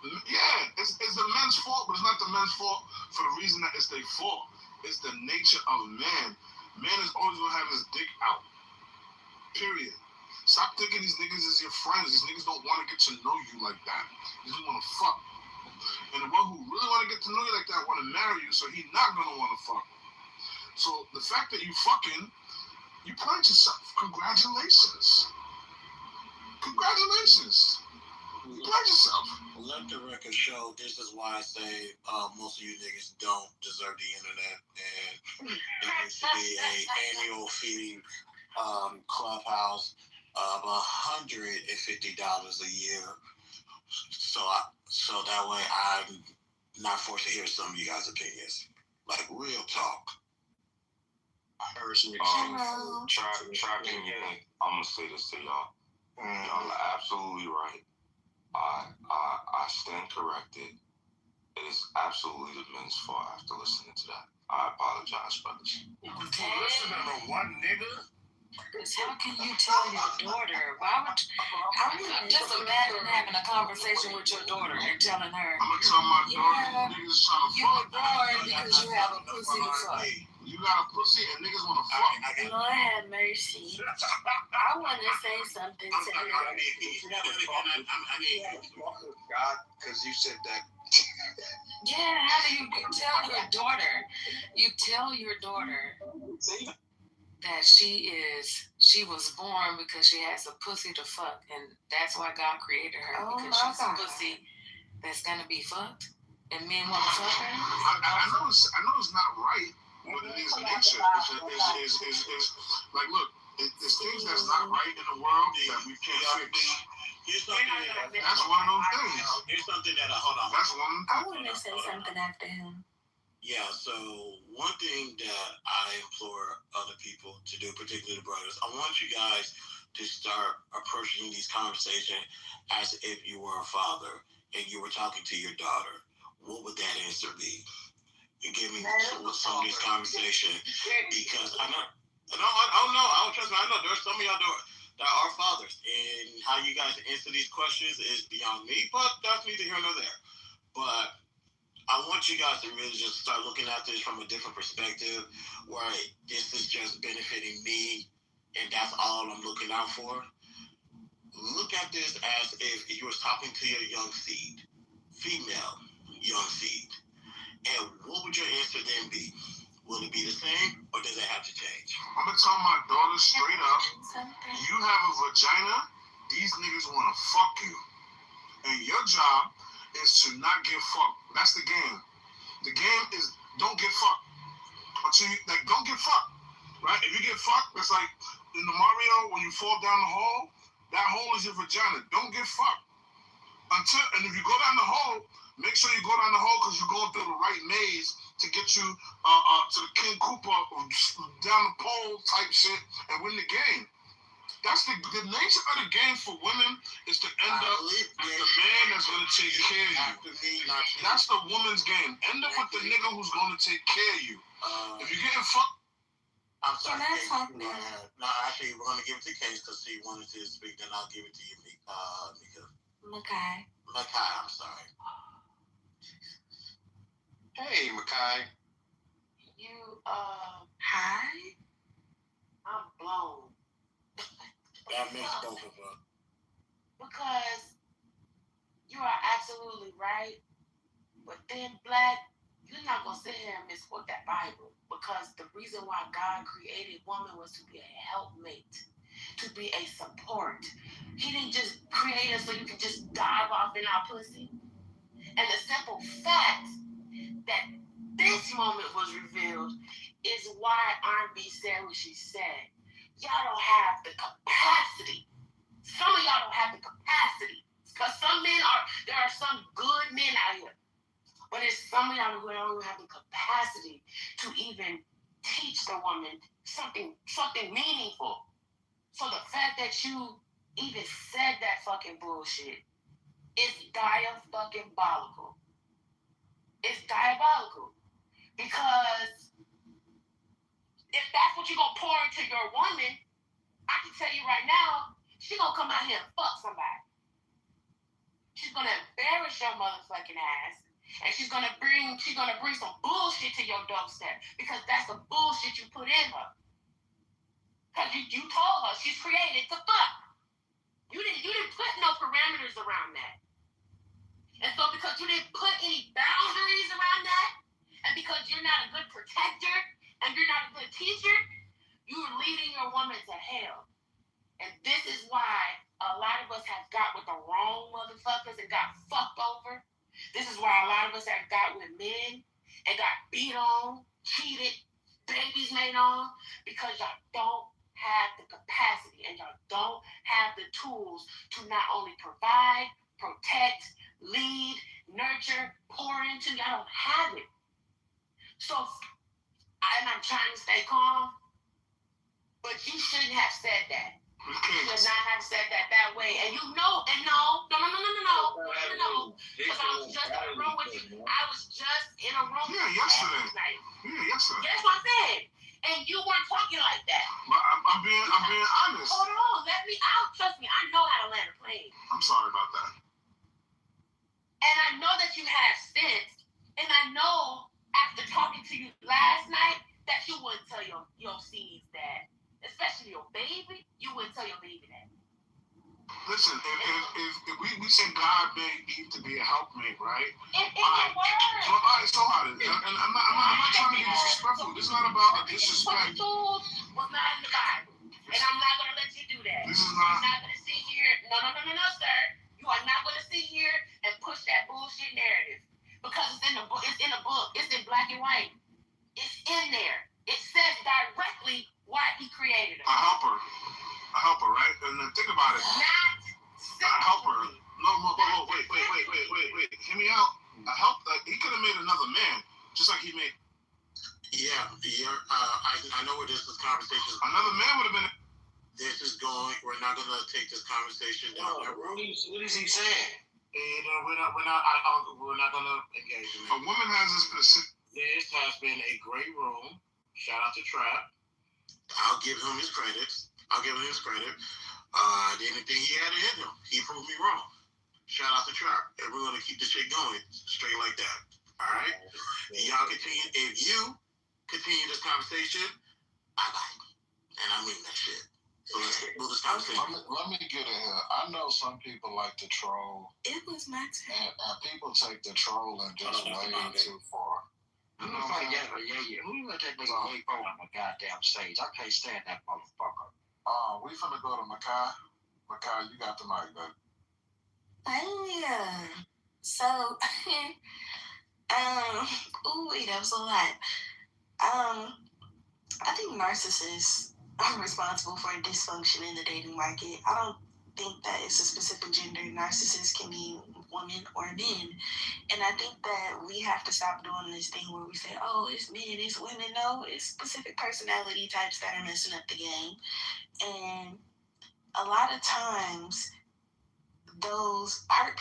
Yeah, it's the men's fault, but it's not the men's fault for the reason that it's their fault. It's the nature of man. Man is always gonna have his dick out. Period. Stop thinking these niggas is your friends. These niggas don't want to get to know you like that. They just want to fuck. And the one who really want to get to know you like that want to marry you, so he's not gonna want to fuck. So the fact that you fucking, you played yourself. Congratulations. Congratulations. You played yourself. Let the record show, this is why I say most of you niggas don't deserve the internet, and there needs to be an annual fee clubhouse of $150 a year, so that way I'm not forced to hear some of you guys' opinions. Like, real talk. I heard some tracking. I'm gonna say this to y'all. Y'all are absolutely right. I stand corrected. It is absolutely the men's fault after listening to that. I apologize, brothers. Listening to one nigga? Because how can you tell your daughter? Just imagine having a conversation with your daughter and telling her, I'm gonna tell my daughter niggas trying to you were born because you have a pussy to fuck. You got a pussy and niggas want to fuck. Lord have mercy. I want to say something to her. God, because you said that. Yeah, how do you tell your daughter? You tell your daughter that she was born because she has a pussy to fuck, and that's why God created her, because she's a pussy that's gonna be fucked, and men want to fuck her. I know it's not right, but it is nature. It's like, look, it's things that's not right in the world that we can't fix. Here's something that's one of those things. Here's something that hold on. That's one. I want to say something after him. Yeah, so one thing that I implore other people to do, particularly the brothers, I want you guys to start approaching these conversations as if you were a father and you were talking to your daughter. What would that answer be? You give me some of these conversations, because I know, I don't trust me. I know there's some of y'all that are fathers, and how you guys answer these questions is beyond me, but that's neither here nor there. But I want you guys to really just start looking at this from a different perspective, where this is just benefiting me, and that's all I'm looking out for. Look at this as if you were talking to your young seed, female young seed. And what would your answer then be? Will it be the same, or does it have to change? I'm going to tell my daughter straight up, you have a vagina, these niggas want to fuck you. And your job is to not get fucked. That's the game. The game is don't get fucked. Don't get fucked, right? If you get fucked, it's like in the Mario when you fall down the hole. That hole is your vagina. Don't get fucked. And if you go down the hole, make sure you go down the hole because you're going through the right maze to get you to the King Koopa down the pole type shit and win the game. That's the nature of the game for women is to end up with the man that's going to take care of you. That's the woman's game. End up with the nigga who's going to take care of you. If you're getting fucked. I'm sorry, Case. No, actually, we're going to give it to Case because she wanted to speak, then I'll give it to you, Mika. Makai, I'm sorry. Hey, Makai. Hi? I'm blown. That makes both of us. Because you are absolutely right. But then, Black, you're not going to sit here and misquote that Bible. Because the reason why God created woman was to be a helpmate, to be a support. He didn't just create us so you can just dive off in our pussy. And the simple fact that this moment was revealed is why R&B said what she said. Y'all don't have the capacity. Some of y'all don't have the capacity. Because there are some good men out here. But there's some of y'all who don't have the capacity to even teach the woman something meaningful. So the fact that you even said that fucking bullshit is diabolical. It's diabolical. Because if that's what you're going to pour into your woman, I can tell you right now, she's going to come out here and fuck somebody. She's going to embarrass your motherfucking ass. And she's gonna bring some bullshit to your doorstep because that's the bullshit you put in her. Cause you told her she's created to fuck. You didn't put no parameters around that. And so because you didn't put any boundaries around that, and because you're not a good protector and you're not a good teacher, you're leading your woman to hell. And this is why a lot of us have got with the wrong motherfuckers and got fucked over. This is why a lot of us have got with men and got beat on, cheated, babies made on, because y'all don't have the capacity and y'all don't have the tools to not only provide, protect, lead, nurture, pour into. Y'all don't have it. So, and I'm trying to stay calm, but you shouldn't have said that. You should not have said that way. And you know, and no. Because I was just in a room with you. I was just in a room with you yesterday. That's what I said. And you weren't talking like that. I'm being honest. Hold on, let me out. Trust me, I know how to land a plane. I'm sorry about that. And I know that you have sense. And I know after talking to you last night that you wouldn't tell your seeds that. Especially your baby, you wouldn't tell your baby that. Listen, if we say God made Eve to be a helpmate, right? It's your word. So and I'm not trying to be disrespectful. This is not about a disrespect. Was not in the Bible, and I'm not gonna let you do that. This is not. I'm not gonna sit here. No, sir. You are not gonna sit here and push that bullshit narrative because it's in the book. It's in the book. It's in black and white. It's in there. It says directly why he created her. A helper, right? And then think about it. Not a helper. No, wait. Hear me out. A help. He could have made another man, just like he made. Yeah. I know where this conversation is. Another man would have been. This is going. We're not gonna take this conversation down that road. What is he saying? We're not gonna engage in that. A woman has a specific. This has been a great room. Shout out to Trap. I'll give him his credit. Anything he had in him, he proved me wrong. Shout out to Trap. And we're gonna keep the shit going straight like that. All right. Y'all continue. If you continue this conversation, bye. And I mean that shit. So let's move this conversation. Let me get in here. I know some people like to troll. It was my turn. And people take the trolling just way too far. Who you let that nigga way phone on the goddamn stage? I can't stand that motherfucker. We finna go to Makai. Makai, you got the mic, baby. Yeah. So That was a lot. I think narcissists are responsible for dysfunction in the dating market. I don't think that it's a specific gender. Narcissists can be women or men. And I think that we have to stop doing this thing where we say, oh, it's men, it's women. No, it's specific personality types that are messing up the game. And a lot of times, those hurt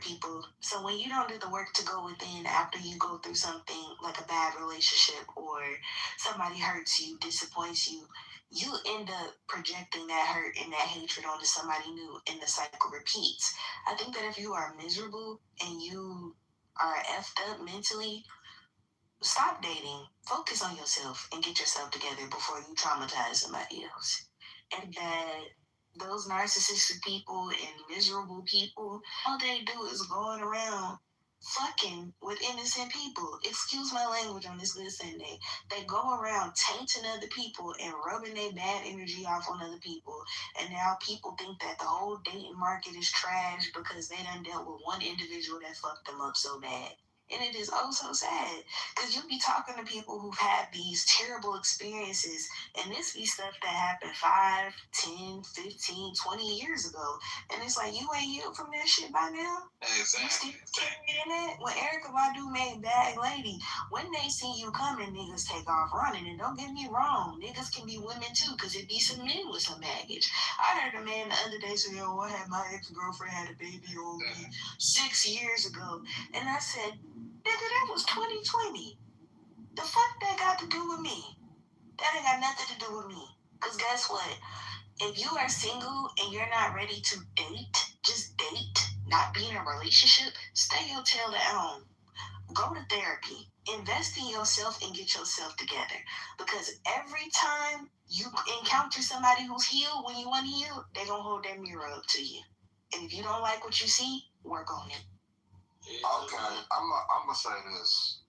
people. So when you don't do the work to go within after you go through something like a bad relationship or somebody hurts you, disappoints you, you end up projecting that hurt and that hatred onto somebody new and the cycle repeats. I think that if you are miserable and you are effed up mentally, stop dating. Focus on yourself and get yourself together before you traumatize somebody else. And that those narcissistic people and miserable people, all they do is going around fucking with innocent people. Excuse my language on this good Sunday. They go around tainting other people and rubbing their bad energy off on other people. And now people think that the whole dating market is trash because they done dealt with one individual that fucked them up so bad. And it is oh so sad because you be talking to people who've had these terrible experiences, and this be stuff that happened 5, 10, 15, 20 years ago. And it's like, you ain't healed from that shit by now? Exactly. You still carrying that? When Erykah Badu made Bad Lady, when they see you coming, niggas take off running. And don't get me wrong, niggas can be women too, because it be some men with some baggage. I heard a man the other day say, oh, I had my ex-girlfriend had a baby on me 6 years ago. And I said, nigga, that was 2020. The fuck that got to do with me? That ain't got nothing to do with me. Because guess what? If you are single and you're not ready to date, just date, not be in a relationship, stay your tail at home. Go to therapy. Invest in yourself and get yourself together. Because every time you encounter somebody who's healed when you want to heal, they're going to hold that mirror up to you. And if you don't like what you see, work on it. Okay, I'm gonna say this.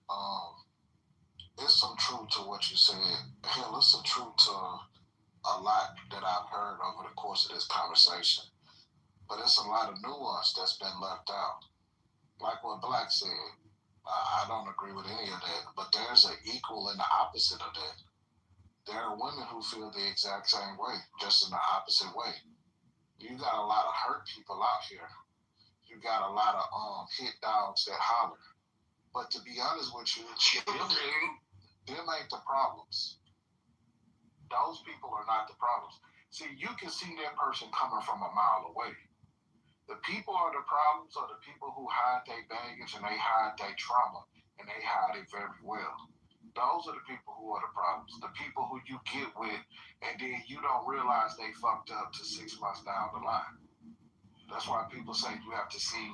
There's some truth to what you said. Hell, there's some truth to a lot that I've heard over the course of this conversation. But there's a lot of nuance that's been left out. Like what Black said, I don't agree with any of that. But there's an equal and the opposite of that. There are women who feel the exact same way, just in the opposite way. You got a lot of hurt people out here. You got a lot of hit dogs that holler. But to be honest with you, them ain't the problems. Those people are not the problems. See, you can see that person coming from a mile away. The people are the problems are the people who hide their baggage and they hide their trauma and they hide it very well. Those are the people who are the problems. The people who you get with and then you don't realize they fucked up to 6 months down the line. That's why people say you have to see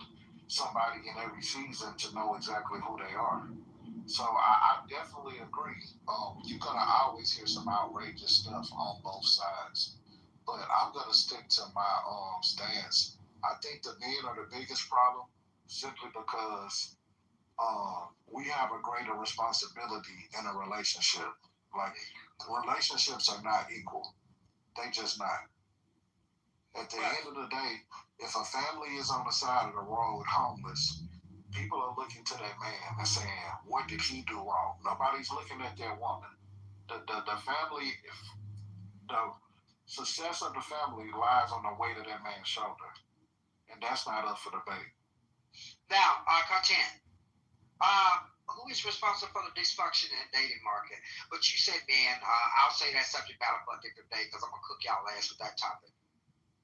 somebody in every season to know exactly who they are. So I definitely agree. You're going to always hear some outrageous stuff on both sides. But I'm going to stick to my stance. I think the men are the biggest problem simply because we have a greater responsibility in a relationship. Like, relationships are not equal. They just not. At the end of the day, if a family is on the side of the road homeless, people are looking to that man and saying, what did he do wrong? Nobody's looking at their woman. The family, the success of the family lies on the weight of that man's shoulder. And that's not up for debate. Now, content. Who is responsible for the dysfunction in the dating market? But you said, man, I'll say that subject matter for a different day because I'm going to cook y'all ass with that topic.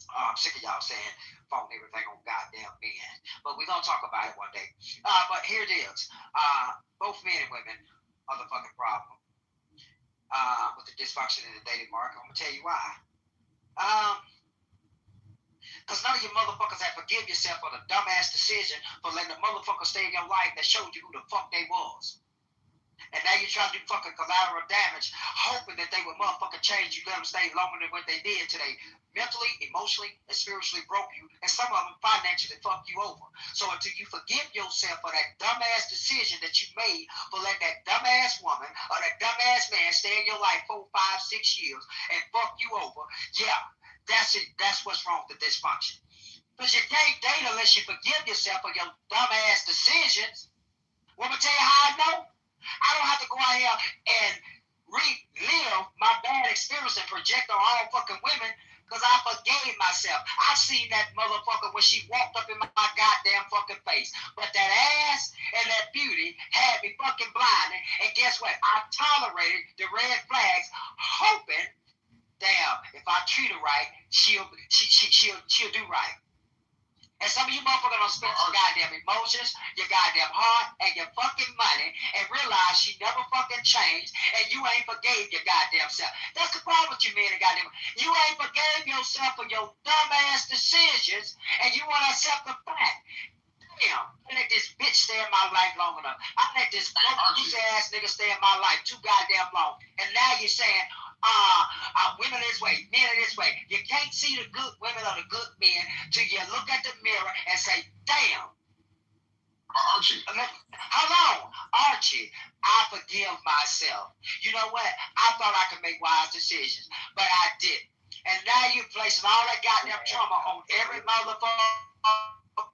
I'm sick of y'all saying phone everything on goddamn men. But we're going to talk about it one day. But here it is. Both men and women are the fucking problem with the dysfunction in the dating market. I'm going to tell you why. Because none of you motherfuckers have forgive yourself for the dumbass decision for letting the motherfucker stay in your life that showed you who the fuck they was. And now you're trying to do fucking collateral damage, hoping that they would motherfucking change you, let them stay longer than what they did today. Mentally, emotionally, and spiritually broke you, and some of them financially fucked you over. So until you forgive yourself for that dumbass decision that you made for letting that dumbass woman or that dumbass man stay in your life 4, 5, 6 years and fuck you over, yeah, that's it. That's what's wrong with the dysfunction. Because you can't date unless you forgive yourself for your dumbass decisions. Want me to tell you how I know? I don't have to go out here and relive my bad experience and project on all fucking women because I forgave myself. I seen that motherfucker when she walked up in my goddamn fucking face. But that ass and that beauty had me fucking blinded. And guess what? I tolerated the red flags, hoping, damn, if I treat her right, she'll do right. And some of you motherfuckers don't spend your goddamn emotions, your goddamn heart, and your fucking money, and realize she never fucking changed, and you ain't forgave your goddamn self. That's the problem with you men and goddamn. You ain't forgave yourself for your dumbass decisions, and you want to accept the fact. Damn, I let this bitch stay in my life long enough. I let this ass nigga stay in my life too goddamn long. And now you're saying, women this way, men are this way. You can't see the good women or the good men till you look at the mirror and say, damn. Archie. Hold on. Archie, I forgive myself. You know what? I thought I could make wise decisions, but I didn't. And now you're placing all that goddamn trauma on every motherfucker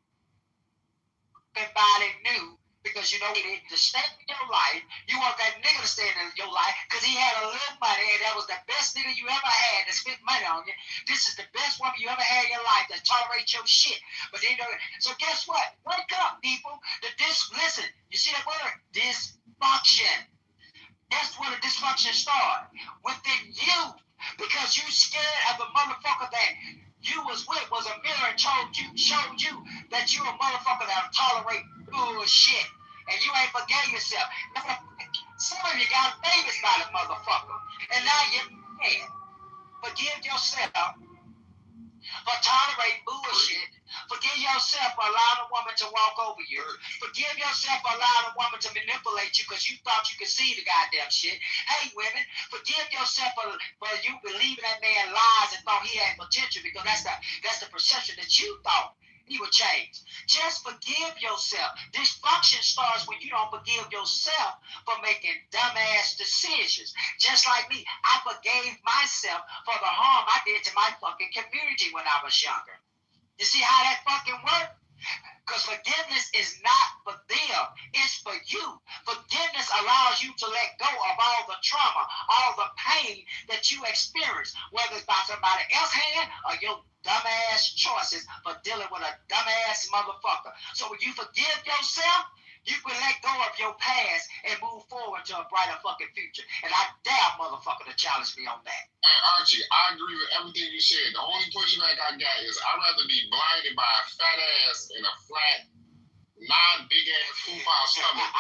everybody knew, because you know to stay in your life, you want that nigga to stay in your life because he had a little money and that was the best nigga you ever had that spent money on you. This is the best woman you ever had in your life that tolerates your shit. But you know, so guess what? Wake up, people. Listen, you see that word? Dysfunction. That's where the dysfunction starts. Within you. Because you scared of the motherfucker that you was with was a mirror and showed you that you a motherfucker that'll tolerate bullshit. And you ain't forgave yourself. Some of you got babies by the motherfucker. And now you're mad. Forgive yourself for tolerating bullshit. Forgive yourself for allowing a woman to walk over you. Forgive yourself for allowing a woman to manipulate you because you thought you could see the goddamn shit. Hey, women, forgive yourself for you believing that man lies and thought he had potential because that's the perception that you thought he would change. Just forgive yourself. Dysfunction starts when you don't forgive yourself for making dumbass decisions. Just like me, I forgave myself for the harm I did to my fucking community when I was younger. You see how that fucking works? Because forgiveness is not for them. It's for you. Forgiveness allows you to let go of all the trauma, all the pain that you experience, whether it's by somebody else's hand or your dumbass choices for dealing with a dumbass motherfucker. So when you forgive yourself, you can let go of your past and move forward to a brighter fucking future. And I dare motherfucker to challenge me on that. Hey, Archie, I agree with everything you said. The only pushback I got is I'd rather be blinded by a fat ass and a flat, non-big ass football stomach,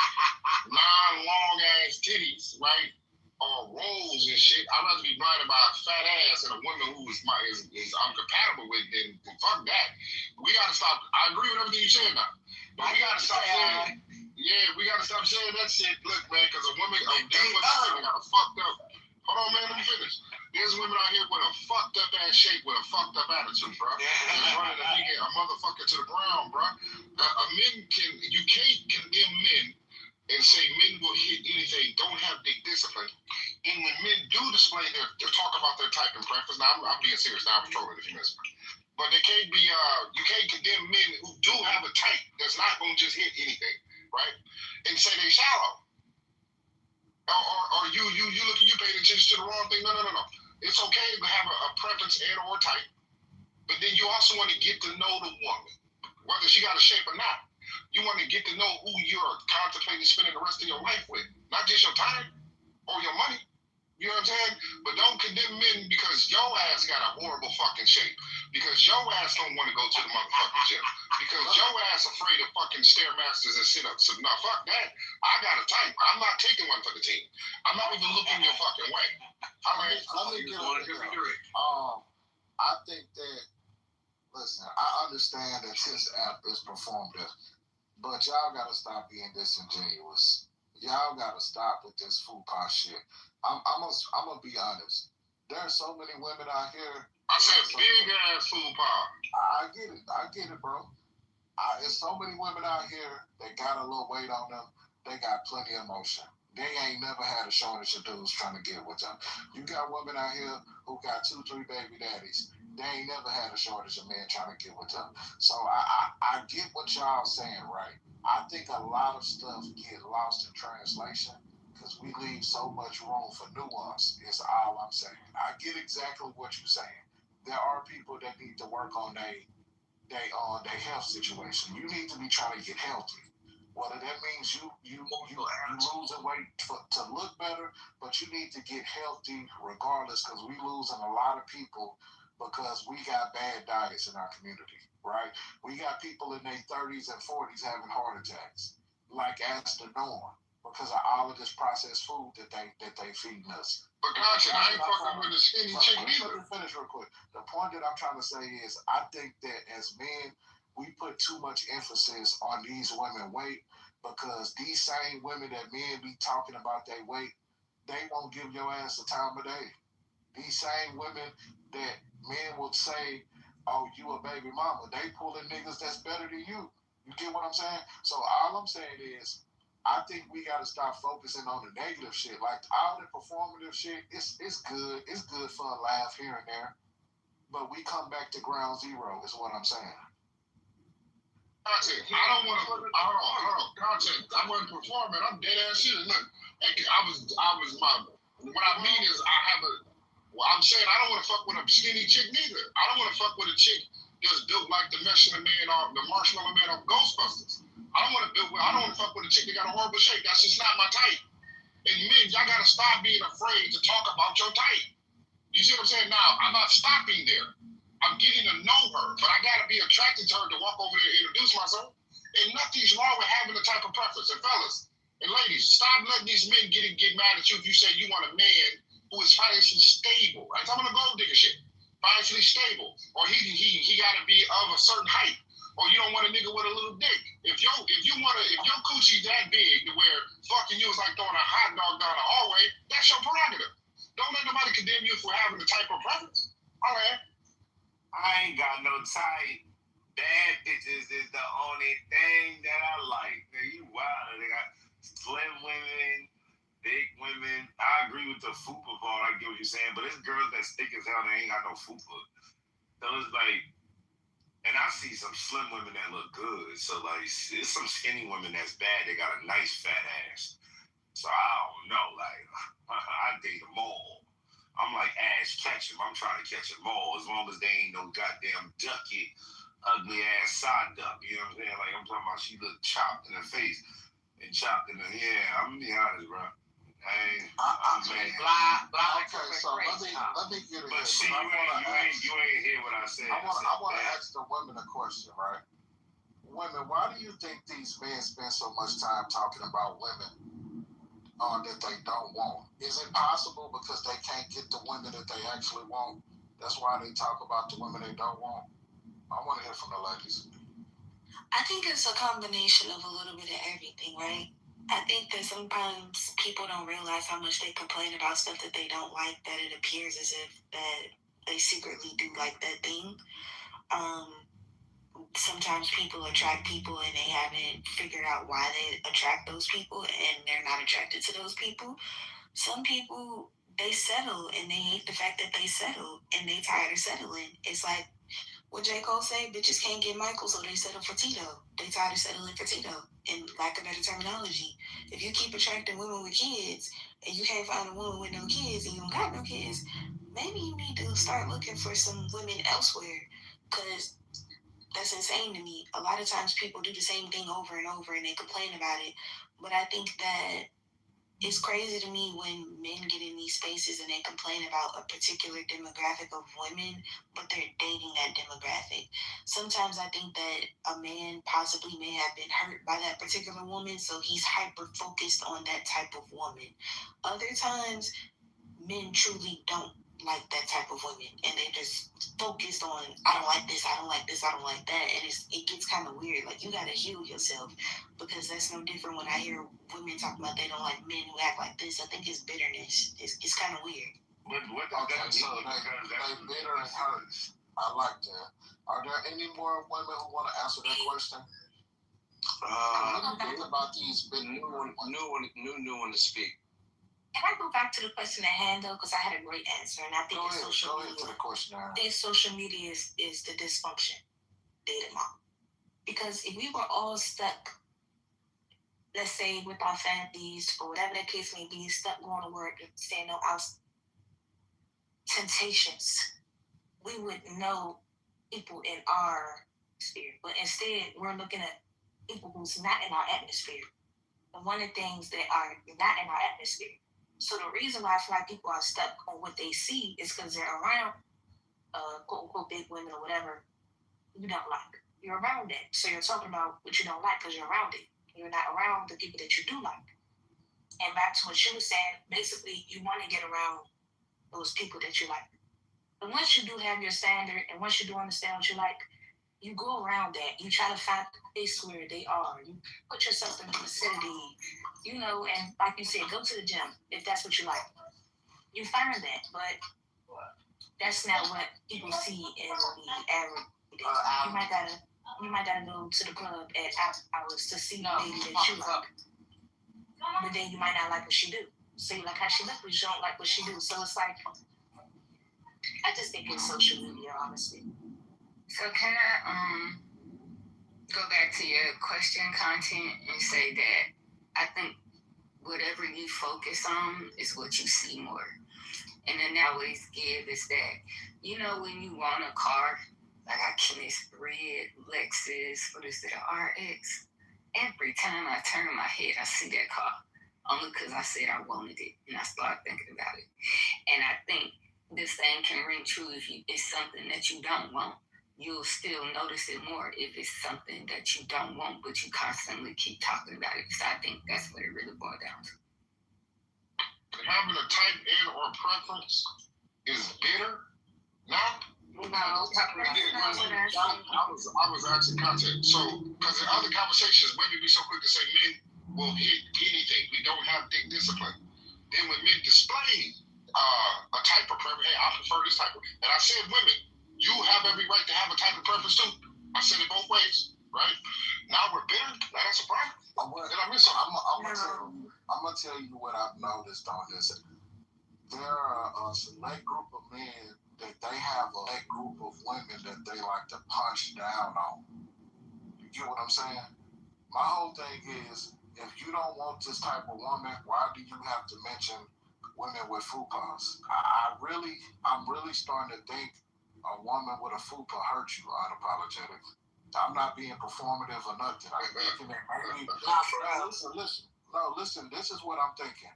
non-long ass titties, right? Or rolls and shit. I'd rather be blinded by a fat ass and a woman who is I'm compatible with than fuck that. We gotta stop. I agree with everything you said now. But we gotta stop saying, we gotta stop saying that shit. Look, man, because a woman got a fucked up. Hold on, man, let me finish. There's women out here with a fucked up ass shape, with a fucked up attitude, bro. And running a motherfucker to the ground, bro. You can't condemn men and say men will hit anything, don't have big discipline. And when men do display their talk about their type and preference, now I'm being serious, now I was trolling a few minutes ago. But they can't be, you can't condemn men who do have a type that's not going to just hit anything, right? And say they shallow. Or you paying attention to the wrong thing. No. It's okay to have a preference and or type, but then you also want to get to know the woman, whether she got a shape or not. You want to get to know who you're contemplating spending the rest of your life with, not just your time or your money. You know what I'm saying? But don't condemn men because your ass got a horrible fucking shape. Because your ass don't want to go to the motherfucking gym. Because your ass afraid of fucking Stairmasters and sit-ups. So, no, fuck that. I got a type. I'm not taking one for the team. I'm not even looking your fucking way. Let me get on here. I think that, listen, I understand that this app is performative, but y'all got to stop being disingenuous. Y'all got to stop with this fupa shit. I'm gonna be honest. There are so many women out here. I said big ass fupa. I get it, bro. There's so many women out here that got a little weight on them. They got plenty of emotion. They ain't never had a shortage of dudes trying to get with them. You got women out here who got 2-3 baby daddies. They ain't never had a shortage of men trying to get with them. So I get what y'all saying, right? I think a lot of stuff get lost in translation because we leave so much room for nuance. Is all I'm saying. I get exactly what you're saying. There are people that need to work on their health situation. You need to be trying to get healthy. Whether that means you losing weight to look better, but you need to get healthy regardless, because we losing a lot of people because we got bad diets in our community, right? We got people in their 30s and 40s having heart attacks, like as the norm, because of all of this processed food that they feeding us. But gosh, I ain't fucking with the skinny chick neither. Let me finish real quick. The point that I'm trying to say is, I think that as men, we put too much emphasis on these women weight, because these same women that men be talking about their weight, they won't give your ass the time of day. These same women that men would say, oh, you a baby mama, they pulling niggas that's better than you. You get what I'm saying? So all I'm saying is, I think we got to stop focusing on the negative shit. Like, all the performative shit, it's good. It's good for a laugh here and there. But we come back to ground zero is what I'm saying. Content. I don't want to. Hold on. Content. I wasn't performing. I'm dead ass serious. Look, I was my. What I mean is, I'm saying I don't want to fuck with a skinny chick neither. I don't want to fuck with a chick that's built like the Marshmallow Man of Ghostbusters. I don't want to fuck with a chick that got a horrible shape. That's just not my type. And men, y'all gotta stop being afraid to talk about your type. You see what I'm saying? Now, I'm not stopping there. I'm getting to know her, but I gotta be attracted to her to walk over there and introduce myself. And nothing's wrong with having a type of preference. And fellas and ladies, stop letting these men get mad at you if you say you want a man who is financially stable. Right? I'm gonna gold digger shit. Financially stable, or he gotta be of a certain height. Or you don't want a nigga with a little dick. If your coochie's that big to where fucking you is like throwing a hot dog down the hallway, that's your prerogative. Don't let nobody condemn you for having the type of preference. All right. I ain't got no type. Bad bitches is the only thing that I like. Nigga, you wild. They got slim women, big women. I agree with the fupa part. I get what you're saying, but it's girls that thick as hell. They ain't got no fupa. So it's like. And I see some slim women that look good. So, like, there's some skinny women that's bad. They got a nice fat ass. So, I don't know. Like, I date them all. I'm like Ash Ketchum. I'm trying to catch them all as long as they ain't no goddamn ducky, ugly ass side duck. You know what I'm saying? Like, I'm talking about she look chopped in the face and chopped in the... Yeah, I'm going to be honest, bro. Okay, so let me get it. But see, you ain't hear what I said. I want to ask the women a question, right? Women, why do you think these men spend so much time talking about women that they don't want? Is it possible because they can't get the women that they actually want? That's why they talk about the women they don't want. I want to hear from the ladies. I think it's a combination of a little bit of everything, right? I think that sometimes people don't realize how much they complain about stuff that they don't like, that it appears as if that they secretly do like that thing. Sometimes people attract people and they haven't figured out why they attract those people and they're not attracted to those people. Some people, they settle and they hate the fact that they settle and they tired of settling. It's like what J. Cole say, bitches can't get Michael, so they settle for Tito. They tired of settling for Tito, in lack of better terminology. If you keep attracting women with kids and you can't find a woman with no kids and you don't got no kids, maybe you need to start looking for some women elsewhere, because that's insane to me. A lot of times people do the same thing over and over and they complain about it, but I think that it's crazy to me when men get in these spaces and they complain about a particular demographic of women, but they're dating that demographic. Sometimes I think that a man possibly may have been hurt by that particular woman, so he's hyper-focused on that type of woman. Other times, men truly don't like that type of women, and they just focused on, I don't like this, I don't like this, I don't like that, and it gets kind of weird. Like, you gotta heal yourself, because that's no different when I hear women talk about they don't like men who act like this. I think it's bitterness. It's kind of weird. What okay, so they bitter and hurt. I like that. Are there any more women who want to answer that question? What do you think about these big new one to speak? Can I go back to the question at hand, though? Because I had a great answer, and I think social media. To the question. I think social media is the dysfunction dating mom. Because if we were all stuck let's say with our families, or whatever the case may be, stuck going to work and staying no out temptations, we would know people in our sphere. But instead, we're looking at people who's not in our atmosphere. And one of the things that are not in our atmosphere. So the reason why I feel like people are stuck on what they see is because they're around quote unquote big women or whatever you don't like. You're around it. So you're talking about what you don't like because you're around it. You're not around the people that you do like. And back to what she was saying, basically you want to get around those people that you like. But once you do have your standard and once you do understand what you like, you go around that. You try to find the place where they are. You put yourself in the vicinity, you know, and like you said, go to the gym if that's what you like. You find that, but that's not what people see in the average. You might gotta go to the club at after hours to see the lady that you like. But then you might not like what she do. So you like how she look, but you don't like what she do. So it's like, I just think it's social media, honestly. So can I go back to your question content and say that I think whatever you focus on is what you see more. And then I always give is that, you know, when you want a car, like I can this red Lexus, what is it, an RX? Every time I turn my head, I see that car. Only because I said I wanted it and I started thinking about it. And I think this thing can ring true if it's something that you don't want. You'll still notice it more if it's something that you don't want, but you constantly keep talking about it. So I think that's what it really boils down to. Having a type in or preference is bitter? No. I was asking content. So, because in other conversations, women be so quick to say men will hit anything. We don't have dick discipline. Then when men display a type of preference, hey, I prefer this type of, and I said women, you have every right to have a type of preference too. I said it both ways, right? Now we're bitter. Now that's a problem. Did I miss something? I'm gonna tell you what I've noticed on this. There are a select group of men that they have a select group of women that they like to punch down on. You get what I'm saying? My whole thing is, if you don't want this type of woman, why do you have to mention women with fupas? I'm really starting to think a woman with a fupa hurts you unapologetic. I'm not being performative or nothing. Listen, this is what I'm thinking.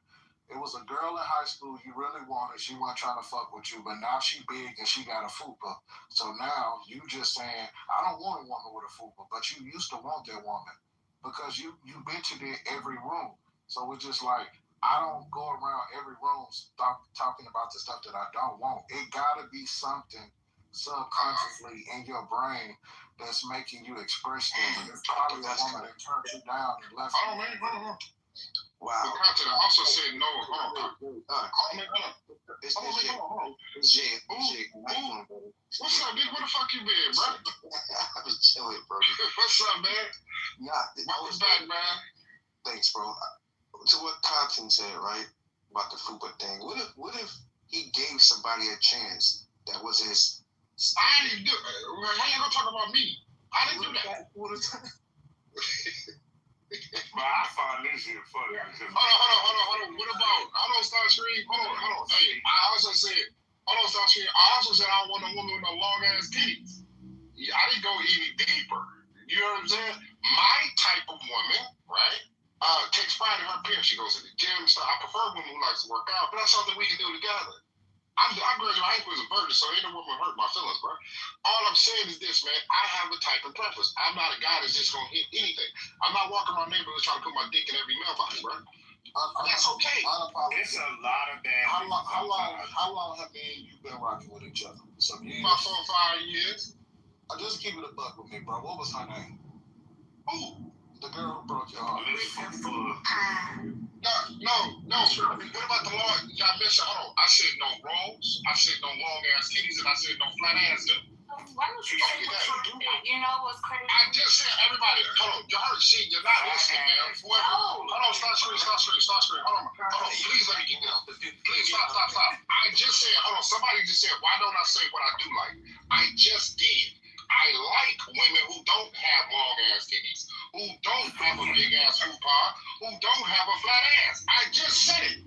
It was a girl in high school you really wanted. She wasn't trying to fuck with you, but now she big and she got a fupa. So now you just saying, I don't want a woman with a fupa, but you used to want that woman because you mentioned it every room. So it's just like, I don't go around every room talking about the stuff that I don't want. It gotta be something subconsciously in your brain that's making you express things. It's probably a woman that turned you down and left you. Wow. The content also said no. It's Jay. What's up, dude? Where the fuck you been, bro? I was chilling, bro. What's up, man? Welcome back, man. Thanks, bro. To what content said, right, about the fupa thing. What if he gave somebody a chance that was his? I didn't do it. How you gonna talk about me? I didn't do that. But I find this shit funny. Hold on. What about? Hold on, Starscream. Hold on. Hey, I also said I don't want a woman with no long ass titties. Yeah, I didn't go any deeper. You know what I'm saying? My type of woman, right? Takes pride in her appearance. She goes to the gym. So I prefer women who likes to work out, but that's something we can do together. I graduated high school as a virgin, so ain't no woman hurt my feelings, bro. All I'm saying is this, man. I have a type of preference. I'm not a guy that's just gonna hit anything. I'm not walking around neighborhoods trying to put my dick in every mailbox, bro. That's okay. It's a lot of bad. How long have me and you been rocking with each other? Some years. About 4 or 5 years. I just keep it a buck with me, bro. What was her name? Who? The girl who broke your heart. No. What about the law? Y'all mentioned, hold on. I said no rolls. I said no long ass titties, and I said no flat ass. Why don't you say what you do? You know what's crazy? I just said everybody. Hold on. Y'all heard shit. You're not listening, man. Whoever. Hold on. Stop screaming. Hold on. Please let me get down. Please stop. I just said, hold on. Somebody just said, why don't I say what I do like? I just did. I like women who don't have long ass titties, who don't have a big ass hoopah, who don't have a flat ass. I just said it.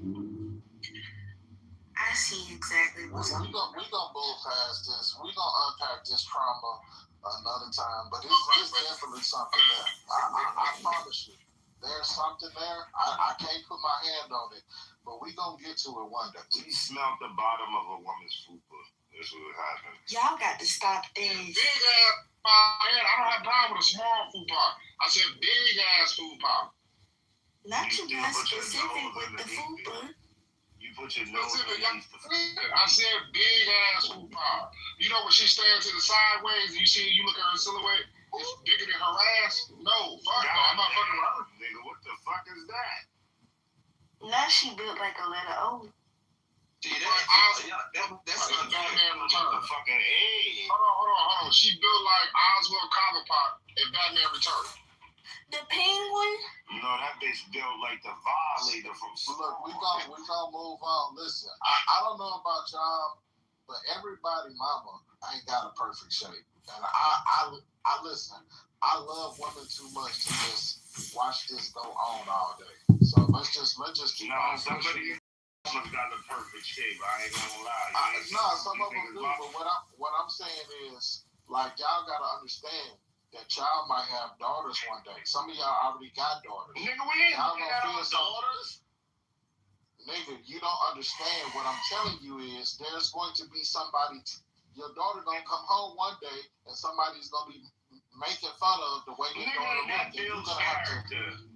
I see exactly what's We gonna move past this. We gonna unpack this trauma another time. But it's definitely something there. I promise you, there's something there. I can't put my hand on it, but we gonna get to it one day. We smelled the bottom of a woman's fupa. That's what happened. Y'all got to stop things. Big ass head. I don't have a problem with a small fupa. I said big ass fupa. Not you got specific with the fupa. You put your nose underneath the fupa. I said big ass fupa. You know when she stands to the sideways, you look at her silhouette, it's bigger than her ass? No, fuck no. I'm not fucking with her. Nigga, what the fuck is that? Now she built like a letter O. See, that's not Batman Return. Fucking A. Hold on. She built like Oswald Cobblepot in Batman Return. The penguin? No, that bitch built like the violator from. Look, we gonna move on. Listen, I don't know about y'all, but everybody mama ain't got a perfect shape. And I listen, I love women too much to just watch this go on all day. So let's just keep on. Somebody got the perfect shape. I ain't gonna lie. Some of them do, but what I'm saying is, like, y'all gotta understand that y'all might have daughters one day. Some of y'all already got daughters. Nigga, we ain't got no daughters. Nigga, you don't understand. What I'm telling you is there's going to be somebody, your daughter gonna come home one day and somebody's gonna be making fun of the way your daughter look. You're gonna have to.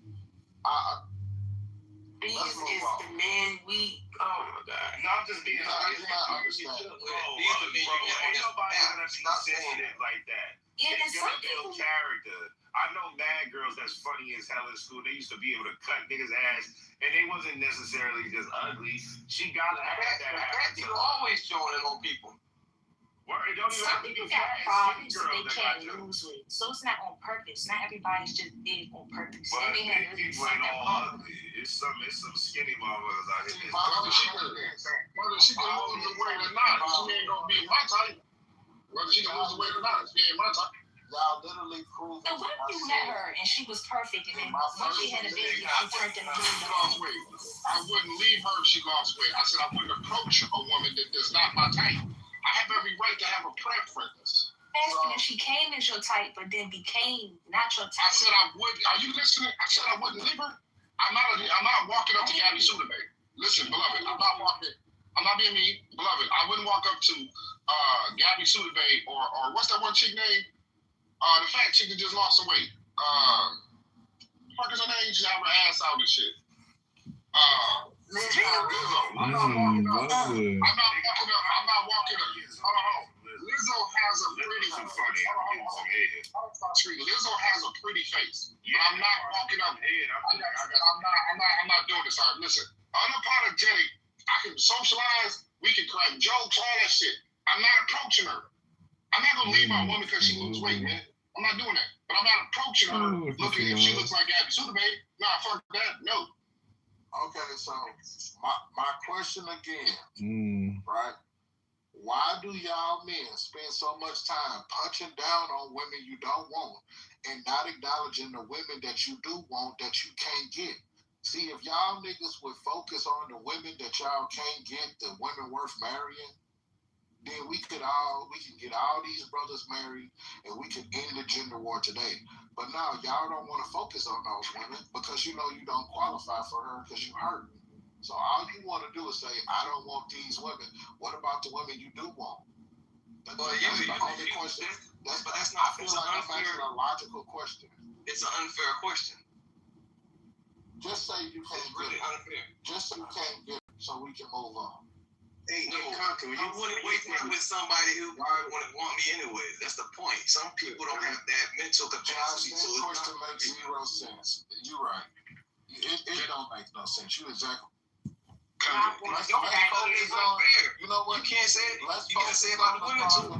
This is the man we. Oh my God! No, I'm just being honest. Ain't nobody gonna be saying it like that. Yeah, it's gonna build character. I know mad girls that's funny as hell in school. They used to be able to cut niggas' ass, and they wasn't necessarily just ugly. She gotta have that. You always showing it on people. Some people got problems that they can't lose with, so it's not on purpose. Not everybody's just big on purpose. But big people ain't all ugly. It's some skinny motherfuckers out here. Whether she can lose the weight or not, she ain't gonna be my type. Whether she can lose the weight or not, she ain't my type. Y'all literally proved. So what if you met her and she was perfect, and then once she had a baby, she turned into lost weight. I wouldn't leave her if she lost weight. I said I wouldn't approach a woman that is not my type. I have every right to have a preference. Asking if she came as your type, but then became not your type. I said I would. Are you listening? I said I wouldn't leave her. I'm not walking up to Gabby Sudabay. Listen, beloved, I'm not being mean, beloved. I wouldn't walk up to Gabby Sudabay or what's that one chick name? The fat chick that just lost some weight. What is her name? She have her ass out and shit. Lizzo. I'm not walking up. I'm not walking up. Hold on. Lizzo has a pretty face. Lizzo has a pretty face. But I'm not walking up. I'm not doing this. Listen, unapologetic. I can socialize. We can crack jokes, all that shit. I'm not approaching her. I'm not gonna leave my woman because she loses weight, man. I'm not doing that. But I'm not approaching her looking if she looks like Gabby Sudabay. Nah, fuck that. No. Okay, so my question again, right? Why do y'all men spend so much time punching down on women you don't want and not acknowledging the women that you do want that you can't get? See, if y'all niggas would focus on the women that y'all can't get, the women worth marrying, then we can get all these brothers married and we can end the gender war today. But now y'all don't want to focus on those women because you know you don't qualify for her because you hurt. So all you want to do is say, I don't want these women. What about the women you do want? That's the only question. That's not. I feel like I'm asking a logical question. It's an unfair question. Just say you can't get it. Unfair. Just so you can't get it so we can move on. Ain't no conquer. You wouldn't wake up with somebody who wouldn't want me anyways. That's the point. Some people don't have that mental capacity. So the question makes zero sense. You're right. It don't make no sense. You exactly. You know what? You can't say it. You gotta say it about the women too.